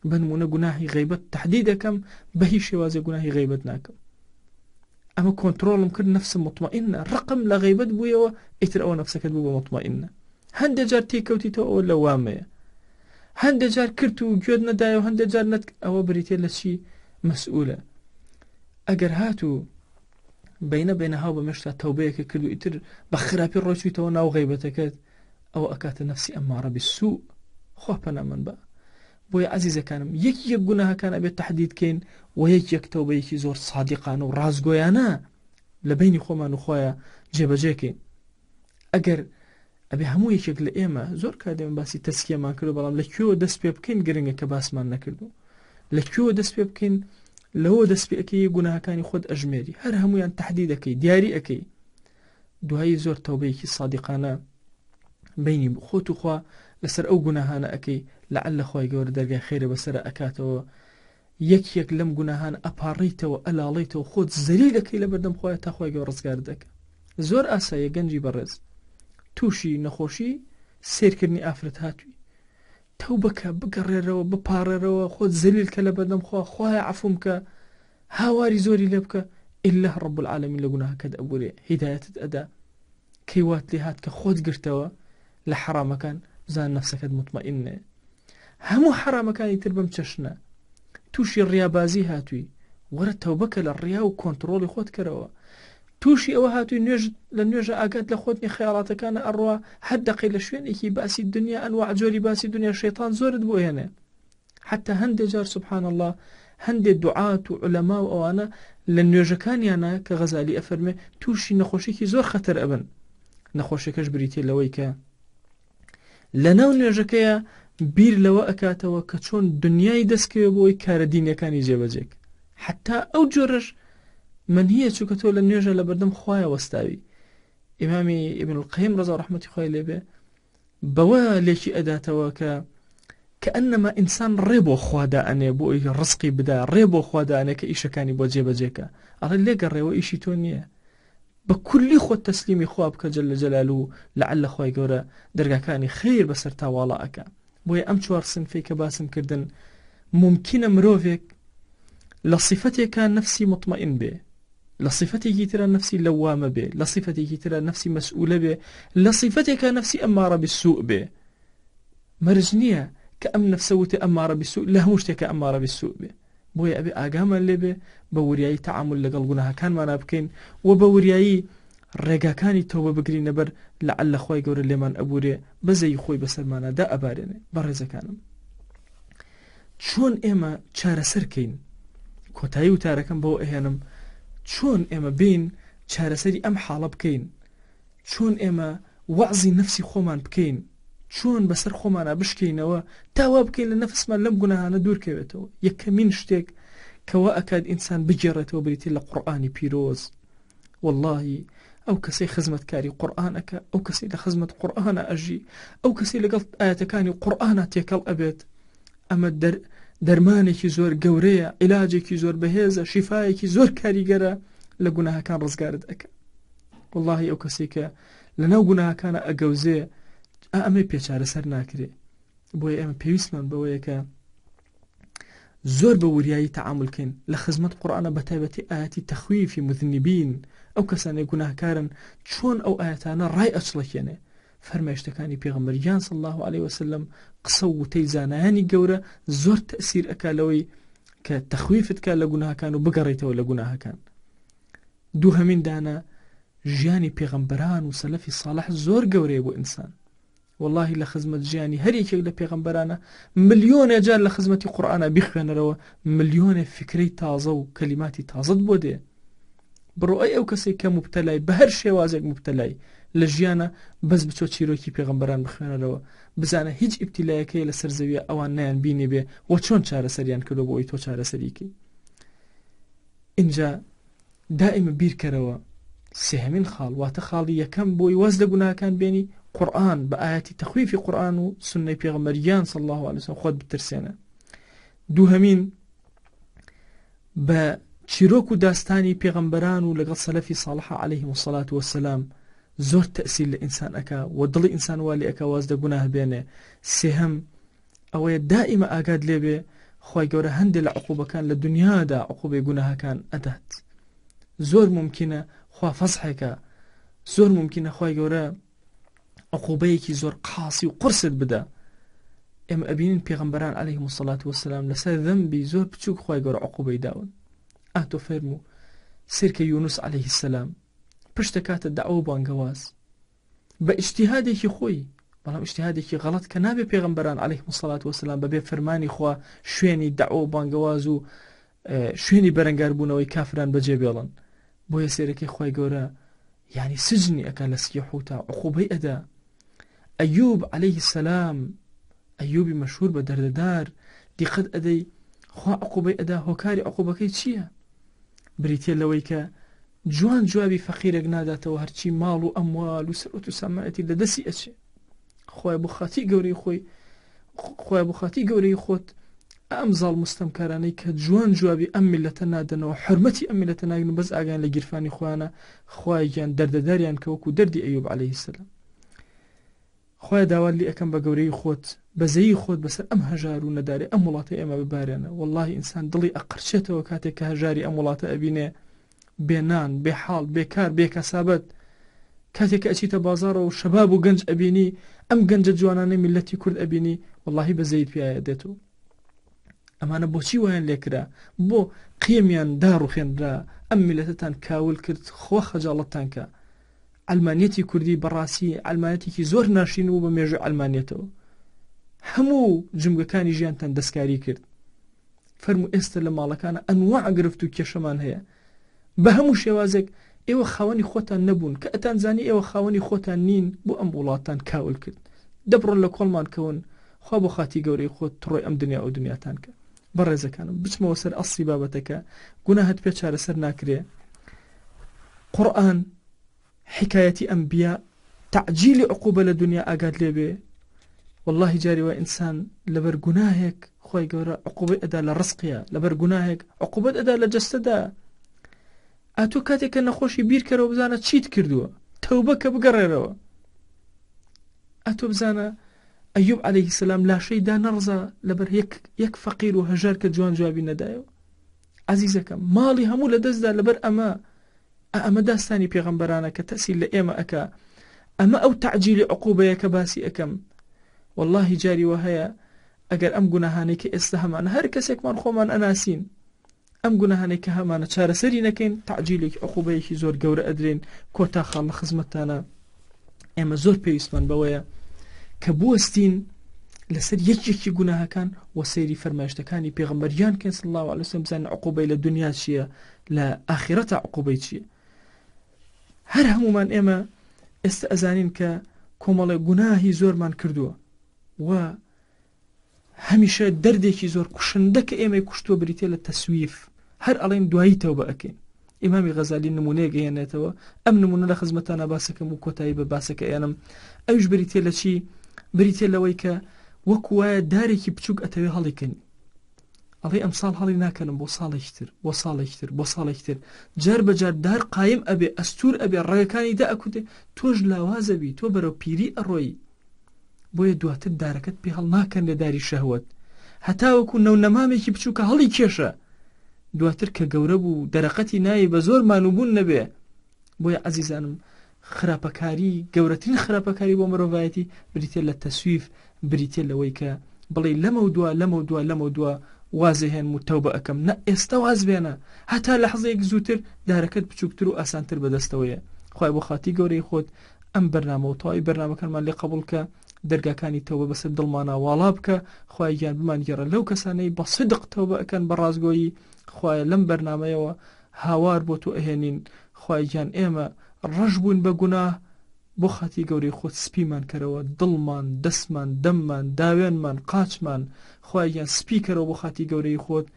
بنمونە گوناهی غیبەت تەحدید دەکەم، بە هیچ شێوازێ گوناهی غیبەت ناکەم. ئەمە کۆنتڕۆڵم کرد، نەفسم مطمئنە، ڕقم لە غیبەت بوویەوە، ئیتر ئەوە نەفسەکەت بوو بە مطمئنە. هەندێک جار تێکەوتیتەوە، ئەوە لە وامەیە، هەندێک جار کرد و گوێت نەدایە و هەندێک جار ئەوە بریتێ لە چی مەسئولە. ئەگەر هاتوو بینە هاو بەمێشتا تەوبەیەکە کرد و ئیتر بە خراپی ڕۆیچویتەوە ناو غیبەتەکەت، ئەوە ئەکاتە نەفسی ئەمارە بالسوء، خوا پەنا من بە. بۆیە عەزیزەکانم، یەک گوناهەکان ئەبێت تەحدید کەین و یەک تەوبەیەکی زۆر صادقانە و ڕازگۆیانە لە بینی خۆمان و خۆیان جێبەجێکەین. ئەگەر ئەبێ هەموو یەکێک لە ئێمە زۆر کادێمە باسی تەسکیەمان کردو، بەڵام لەکوێوە دەست پێ بکەین گرنگە کە باسمان نەکردو، لەکوێوە دەست پێ بکەین، لەوە دەست پێ ئەکەی گوناهەکانی خۆت ئەژمێری، هەر هەمویان تەحدید ئەکەی، دیاری ئەکەی، دوایی زۆر تەوبەیەکی صادقانە بینی خۆت و خوا لەسەر ئەو گوناهانە ئەکەی، لەعەلە خوای گەورە دەرگای خێرە بەسەرە ئەکاتەوە، یەک لەم گوناهان ئەپاڕیتەوە، ئەلاڵیتەوە، خۆت زەلیل ئەکەی لە بەردەم خۆیان تا خوای گەورە ڕزگار دەکە. زۆر ئاساییە گەنجی بەڕێز، تووشی نەخۆشی سیرکردنی ئافرەت هاتووی تەوبەکە بگەڕێرەوە بپارێرەوە خۆت زەلیل کە لە بەردەم خوایە عەفوم کە هاواری زۆری لێ بکە ئیلا ڕەب العالەمین لە گوناهەکەت ئەبورێ هیدایەتت ئەدا کەیوات لێ هات کە خۆت گرتەوە لە حرامەکان بزان نەفسەکەت مطمئینە هەموو حرامەکانی تر بەم چەشنە تووشی ڕیابازی هاتووی وەرە تەوبەکە لە ڕیا و کۆنتڕۆڵی خۆت کەرەوە تووشی ئەوە هاتووی لە نوێژە ئاگات لە خۆتنی خەیاڵاتەکانە ئەڕوا هەر دەقەی لە شوێنێکی باسی دنیا ئەنواع جۆری باسی دنیا شەیطان زۆرت بۆ هێنێ حتى هەندێک جار سبحان الله هەندێک دوعات و عولەما و ئەوانە لە نوێژەکانیانە کە غەزالی ئەفەرمێ تووشی نەخۆشێکی زۆر خەتەر ئەبن نەخۆشیەکەش بریتێ لەوەی کە لەناو نوێژەکەیە بیر لەوە ئەکاتەوە کە چۆن دنیای دەستکەوێ بۆی کارە دینیەکانی جێبەجێک حتا ئەو جۆرەش منهیە چووکە تۆ لە نوێژە لە بەردەم خوایە وەستاوی ئیمامی ئیبن القەیم ڕەزا ڕەحمەتی خوای لێبێ بەوە لێکی ئەداتەوە کە کەئەنەما ئینسان ڕێ بۆ خوادا ئەنێ بۆ ئەوی ڕزقی بدا ڕێ بۆ خوادا ئەنێ کە ئیشەکانی بۆ جێبەجێکە ئەڵێ لێگەڕێەوە ئیشی تۆ نییە بە کولی خۆت تەسلیمی خوا بکە جەل جەلالو و لەعەلە خوای گەورە دەرگاکانی خیر بەسەر تاواڵە ئەکا بۆیە ئەم چوار سنفەی کە باسم کردن ممکنە مرۆڤێک لە صیفەتێکە نەفسی مطمئین بێ لە صیفەتێکی ترە نەفسی لەوامە بێ لە صیفەتێکی ترە نەفسی مەسئولە بێ لە صیفەتێکە نەفسی ئەمارە بالسوء بێ مەرج نییە کە ئەم نەفسە وتێ ئەمارە بالسوء لە هەموو شتێکە ئەمارە بالسوء بێ بۆیە ئەبێ ئاگامان لێبێ بە وریایی تەعامل لەگەڵ گوناهەکانمانە بکەین و بە وریایی ڕێگاکانی تەوبە بگرینە بەر لەعەلە خوای گەورە لێمان ئەبورێ بەزەی خۆی بەسەرمانەدا ئەبارێنێ بەڕێزەکانم چۆن ئێمە چارەسەرکەین کۆتایی وتارەکەم بۆ ئەهێنم چۆن ئێمە بین چارەسەری ئەم حاڵە بکەین چۆن ئێمە وەعزی نەفسی خۆمان بکەین چۆن بەسەر خۆمانە بشکەینەوە تاوا بکەین لە نەفسمان لەم گوناهانە دوورکەوێتەوە یەکەمین شتێک کەوا ئەکات ئینسان بگێڕێتەوە بریتێ لە قورئانی پیرۆز واللهی ئەو کەسەی خزمەتکاری قورئان ئەکە ئەو کەسەی لە خزمەت قورئانە ئەژی ئەو کەسەی لەگەڵ ئاەتەکانی قورئانە تێکەڵ ئەبێت ئەمە دەرمانێکی زۆر گەورەیە عیلاجێکی زۆر بەهێزە شیفایەکی زۆر کاریگەرە لە گوناهەکان ڕزگارت ئەکە واللهی ئەو کەسێک کە لەناو گوناهەکانە ئەگەوزێ ئەمە پێچارە سەر ناکرێ بۆیە ئێمە پێویستمان بەوەیە کە زۆر بە وریایی تەعاملکەین لە خزمەت قورئانە بەتایبەتی ئاەتی تەخویفی مذنبین ئەو کەسانەی گوناهکارن چۆن ئەو ئاەتانە ڕای ئەچڵەکێنێ فەرمایشتەکانی پێغەمبەریان صلی الله عليه وسلم قسە و وتەی زانایانی گەورە زۆر تەئسیر ئەکا لەوەی کە تەخویفت کە لە گوناهەکان و بگەڕێیتەوە لە گوناهەکان دووهەمین دانە ژیانی پێغەمبەران و سەلەفی ساڵح زۆر گەورەیە بۆ ئینسان والله لە خزمەت ژیانی هەر یەکێک لە پێغەمبەرانە ملیۆنێ جار لە خزمەتی قورئانە بیخوێنەرەوە ملیۆنێ فکرەی تازە و کەلیماتی تازەت بۆ دێ بڕۆ ئەو کەسێک کە مبتەلای بە هەر شێوازێک مبتەلای لە ژیانە بەس بچۆ چیرۆکی پێغەمبەران بخوێنەرەوە بزانە هیچ ئیبتیلایەکەی لە سەر زەویە ئەوان نیان بینێ بێ و چۆن چارەسەریان کردو بۆ ئەوی تۆ چارەسەریکەی اینجا دائما بیرکەرەوە سێهەمین خاڵ واتە خاڵی یەکەم بۆی واز لە گوناهەکان بێنی قورئان بە ئاەتی تەخویفی قورئان و سنەی پێغەمبەریان صلی الله عليه وسلم خۆت بترسێنە دووهەمین بە چیرۆک و داستانی پێغەمبەران و لەگەڵ سەلەفی ساڵحە عەلەیهیم الصەلاة وەسەلام زۆر تەئسیر لە ئینسان ئەکا و دڵی ئینسان وا لێ ئەکا واز لە گوناه بێنێ سێهەم ئەوەیە دائیمە ئاگاد لێبێ خوای گەورە هەندێک لە عقوبەکان لە دنیادا عقوبەی گوناهەکان ئەدات زۆر ممکنە خوا فەزحێکە زۆر ممکنە خوای گەورە عقوبەیەکی زۆر قاسی و قرست بدە ئێمە ئەبینین پێغەمبەران عەلەیهیم الصەلاة وەسەلام لەسەر ذەنبی زۆر بچووک خوای گەورە عقوبەی داون ئاتۆ فەرموو سیرکە یونس عەلەیه السەلام پشتە کاتە دەعوە بانگەواز بە ئیجتیهادێکی خۆی بەڵام ئیجتیهادێکی غەڵەت کە نابێ پێغەمبەران عەلەیهیم الصەلاة وەسەلام بەبێ فەرمانی خوا شوێنی دەعوە بانگەواز و شوێنی بەرەنگاربوونەوەی کافران بەجێ بێڵن بۆیە سێرەکەی خوای گەورە یعنی سجنی ئەکا لە سیح و تا عقوبەی ئەدا ئەیوب عەلەیه السەلام ئەیوبی مەشهور بە دەردەدار دیقەت ئەدەی خوا عقوبەی ئەدا هۆکاری عقوبەکەی چییە بریتێ لەوەی کە جوان جوابی فەقیرێک ناداتەوە هەرچی ماڵ و ئەموال و سەرۆت و سامایەتی لە دەستی ئەچێ خوای بۆ خاتی گەورەی خۆی خوای بۆ خاتی گەورەی خۆت ئەم زاڵ مستەمکارانەی کە جوان جوابی ئەم میلەتە نادەنەوە حرمەتی ئەم میلەتە ناگرن بەس ئاگیان لە گیرفانی خوانە خوایان دەردەداریان کە وەکو دەردی ئەیوب عەلەیه السەلام خۆی داوات لێ ئەەکەم بە گەورەی خۆت بەزەیی خۆت بەسەر ئەم هەژار و نەدارێ ئەم وڵاتە ئێمە ببارێنە. واللهی ئینسان دڵی ئەقرچێتەوە کاتێک کە هەژاری ئەم وڵاتە ئەبینێ، بێنان، بێحاڵ، بێکار، بێکەسابەت. کاتێک کە ئەچیتە بازارەوە و شەباب و گەنج ئەبینی، ئەم گەنجە جوانانەی میلەتی کورد ئەبینی، واللهی بەزەیت پێایە دێتەوە. ئەمانە بۆچی وایان لێکرا؟ بۆ قیمیان داڕوخێنرا، ئەم میلەتتان کاول کرد، خۆ خەجاڵەتتان کە. ئەلمانیەتی کوردی بەڕاستی ئەلمانەتێکی زۆر ناشین و بە مێژووی ئەلمانیەتەوە. هەموو جمگەکانی ژیانتان دەستکاری کرد. فەرموو ئێستا لە ماڵەکانە ئەنواع گرفت و کێشەمان هەیە. بە هەموو شێوازێک ئێوە خاوەنی خۆتان نەبوون کە ئەتانزانی ئێوە خاوەنی خۆتان نین، بۆ ئەم وڵاتان کاول کرد. دەبڕۆن لە کۆڵمان کەون، خوا بۆ خاتی گەورەی خۆت تڕۆی ئەم دنیا و دنیاتان کە. بەڕێزەکانم بچمەوە سەر ئەسڵی بابەتەکە، گوناهت پێ چارەسەر ناکرێ. قورئان حکایەتی ئەنبیا تعجیلی عقوبە لە دنیا ئاگات لێبێ. واللهی جاری وا ئینسان لەبەر گوناهێک خۆی گەورە عقوبەی ئەدا لە ڕزقیە، لەبەر گوناهێک عقوبەت ئەدا لە جەستەدا. ئاتۆ کاتێک کە نەخۆشی بیرکەرەوە بزانە چیت کردووە، تەوبە کە بگەڕێرەوە. ئاتۆ بزانە ئەیوب عەلەیهی سەلام لاشەی دا نەڕزا لەبەر یەک فەقیر و هەژار کە جوان جوابی نەدایەوە. عەزیزەکەم ماڵی هەموو لە دەستدا لەبەر ئەمە داستانی پێغەمبەرانە کە تەسیل لە ئێمە ئەکا. ئەمە ئەو تعجیلی عقوبەیە کە باسی ئەەکەم. واللهی جاری وە هەیە ئەگەر ئەم گوناهانەی کە ئێستا هەمانە هەر کەسێکمان خۆمان ئەناسین، ئەم گوناهانەی کە هەمانە چارەسەری نەکەین، تعجیلێکی عقوبەیەکی زۆر گەورە ئەدرێن. کۆتا خاڵ لە خزمەتتانە. ئێمە زۆر پێویستمان بەوەیە کە بوەستین لەسەر یەکێکی گوناهەکان و سەیری فەرمایشتەکانی پێغەمبەریان کەن صلی الله علیه وسلم، بزانین عقوبەی لە دنیا چییە، لە ئاخرەتە عقوبەی چییە. هەر هەمومان ئێمە ئێستا ئەزانین کە کۆمەڵێ گوناهی زۆرمان کردووە و هەمیشە دەردێکی زۆر کوشندە کە ئێمەی کوشتووە بریتێ لە تەسویف. هەر ئەڵێن دوایی تەوبە ئەکەین. ئیمامی غەزالی نمونەیەک گەیەنێتەوە. ئەم نمونە لە خزمەتانە باسەکەم و کۆتایی بە باسەکە ئێنم. ئەوش بریتێ لە چی؟ بریتێ لەوەی کە وەکو وایە دارێکی بچووک ئەتەوێ هەڵیکەنی. ئەڵێ ئەم ساڵ هەڵی ناکەنم بۆ ساڵێکتر، بۆ ساڵێکتر، بۆ ساڵێکتر. جار بەجار دار قایم ئەبێ، ئەستور ئەبێ، ڕێگەکانی دا ئەکوتێ، تۆش لاوازەبی، تۆ بەرەو پیری ئەڕۆیی. بۆیە دواتر دارەکەت پێ هەڵ ناکەن لە داری شەهوەت. هەتاوەکو نەونەمامێکی بچووکە هەڵی کێشە، دواتر کە گەورە بوو دەرەقەتی نایی بە زۆر مانوبوون نەبێ. بۆیە عەزیزانم خراپەکاری، گەورەترین خراپەکاری بۆ مرۆڤایەتی بریتێ لە تەسویف، بریتێ لەوەی کە بڵێ لەمە دووە وازهێن و تەوبە ئەەکەم. نە ئێستا واز بێنە، هەتا لە حەزەیەک زووتر دارەکەت بچووکتر و ئاسانتر بەدەستەوەیە. خوای بۆ خاتی گەورەی خۆت ئەم بەرنامە و تەواوی بەرنامەکانمان لێ قبوڵ کە، دەرگاکانی تەوبە بەسەر دڵمانە واڵا بکە. خوای گیان بمان گێڕە لەو کەسانەی بە صدق تەوبە ئەکەن بە ڕازگۆیی. خوایە لەم بەرنامەیەوە هاوار بۆ تۆ ئەهێنین. خوای گیان ئێمە ڕەش بوون بە گوناه، بۆ خاتی گەورەی خۆت سپیمان کەرەوە، دڵمان، دەستمان، دەممان، داوێنمان، قاچمان. خوای گیان سپی کەرەوە بۆ خاتی گەورەی خۆت،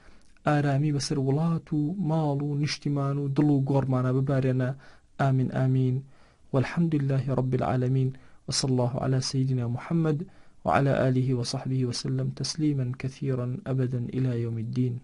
ئارامی بەسەر وڵات و ماڵ و نیشتیمان و دڵ و گۆڕمانە ببارێنە. آمین آمین. والحمد لله رب العالمين، وصلى الله على سيدنا محمد وعلى آله وصحبه وسلم تسليما كثيرا أبدا إلى يوم الدين.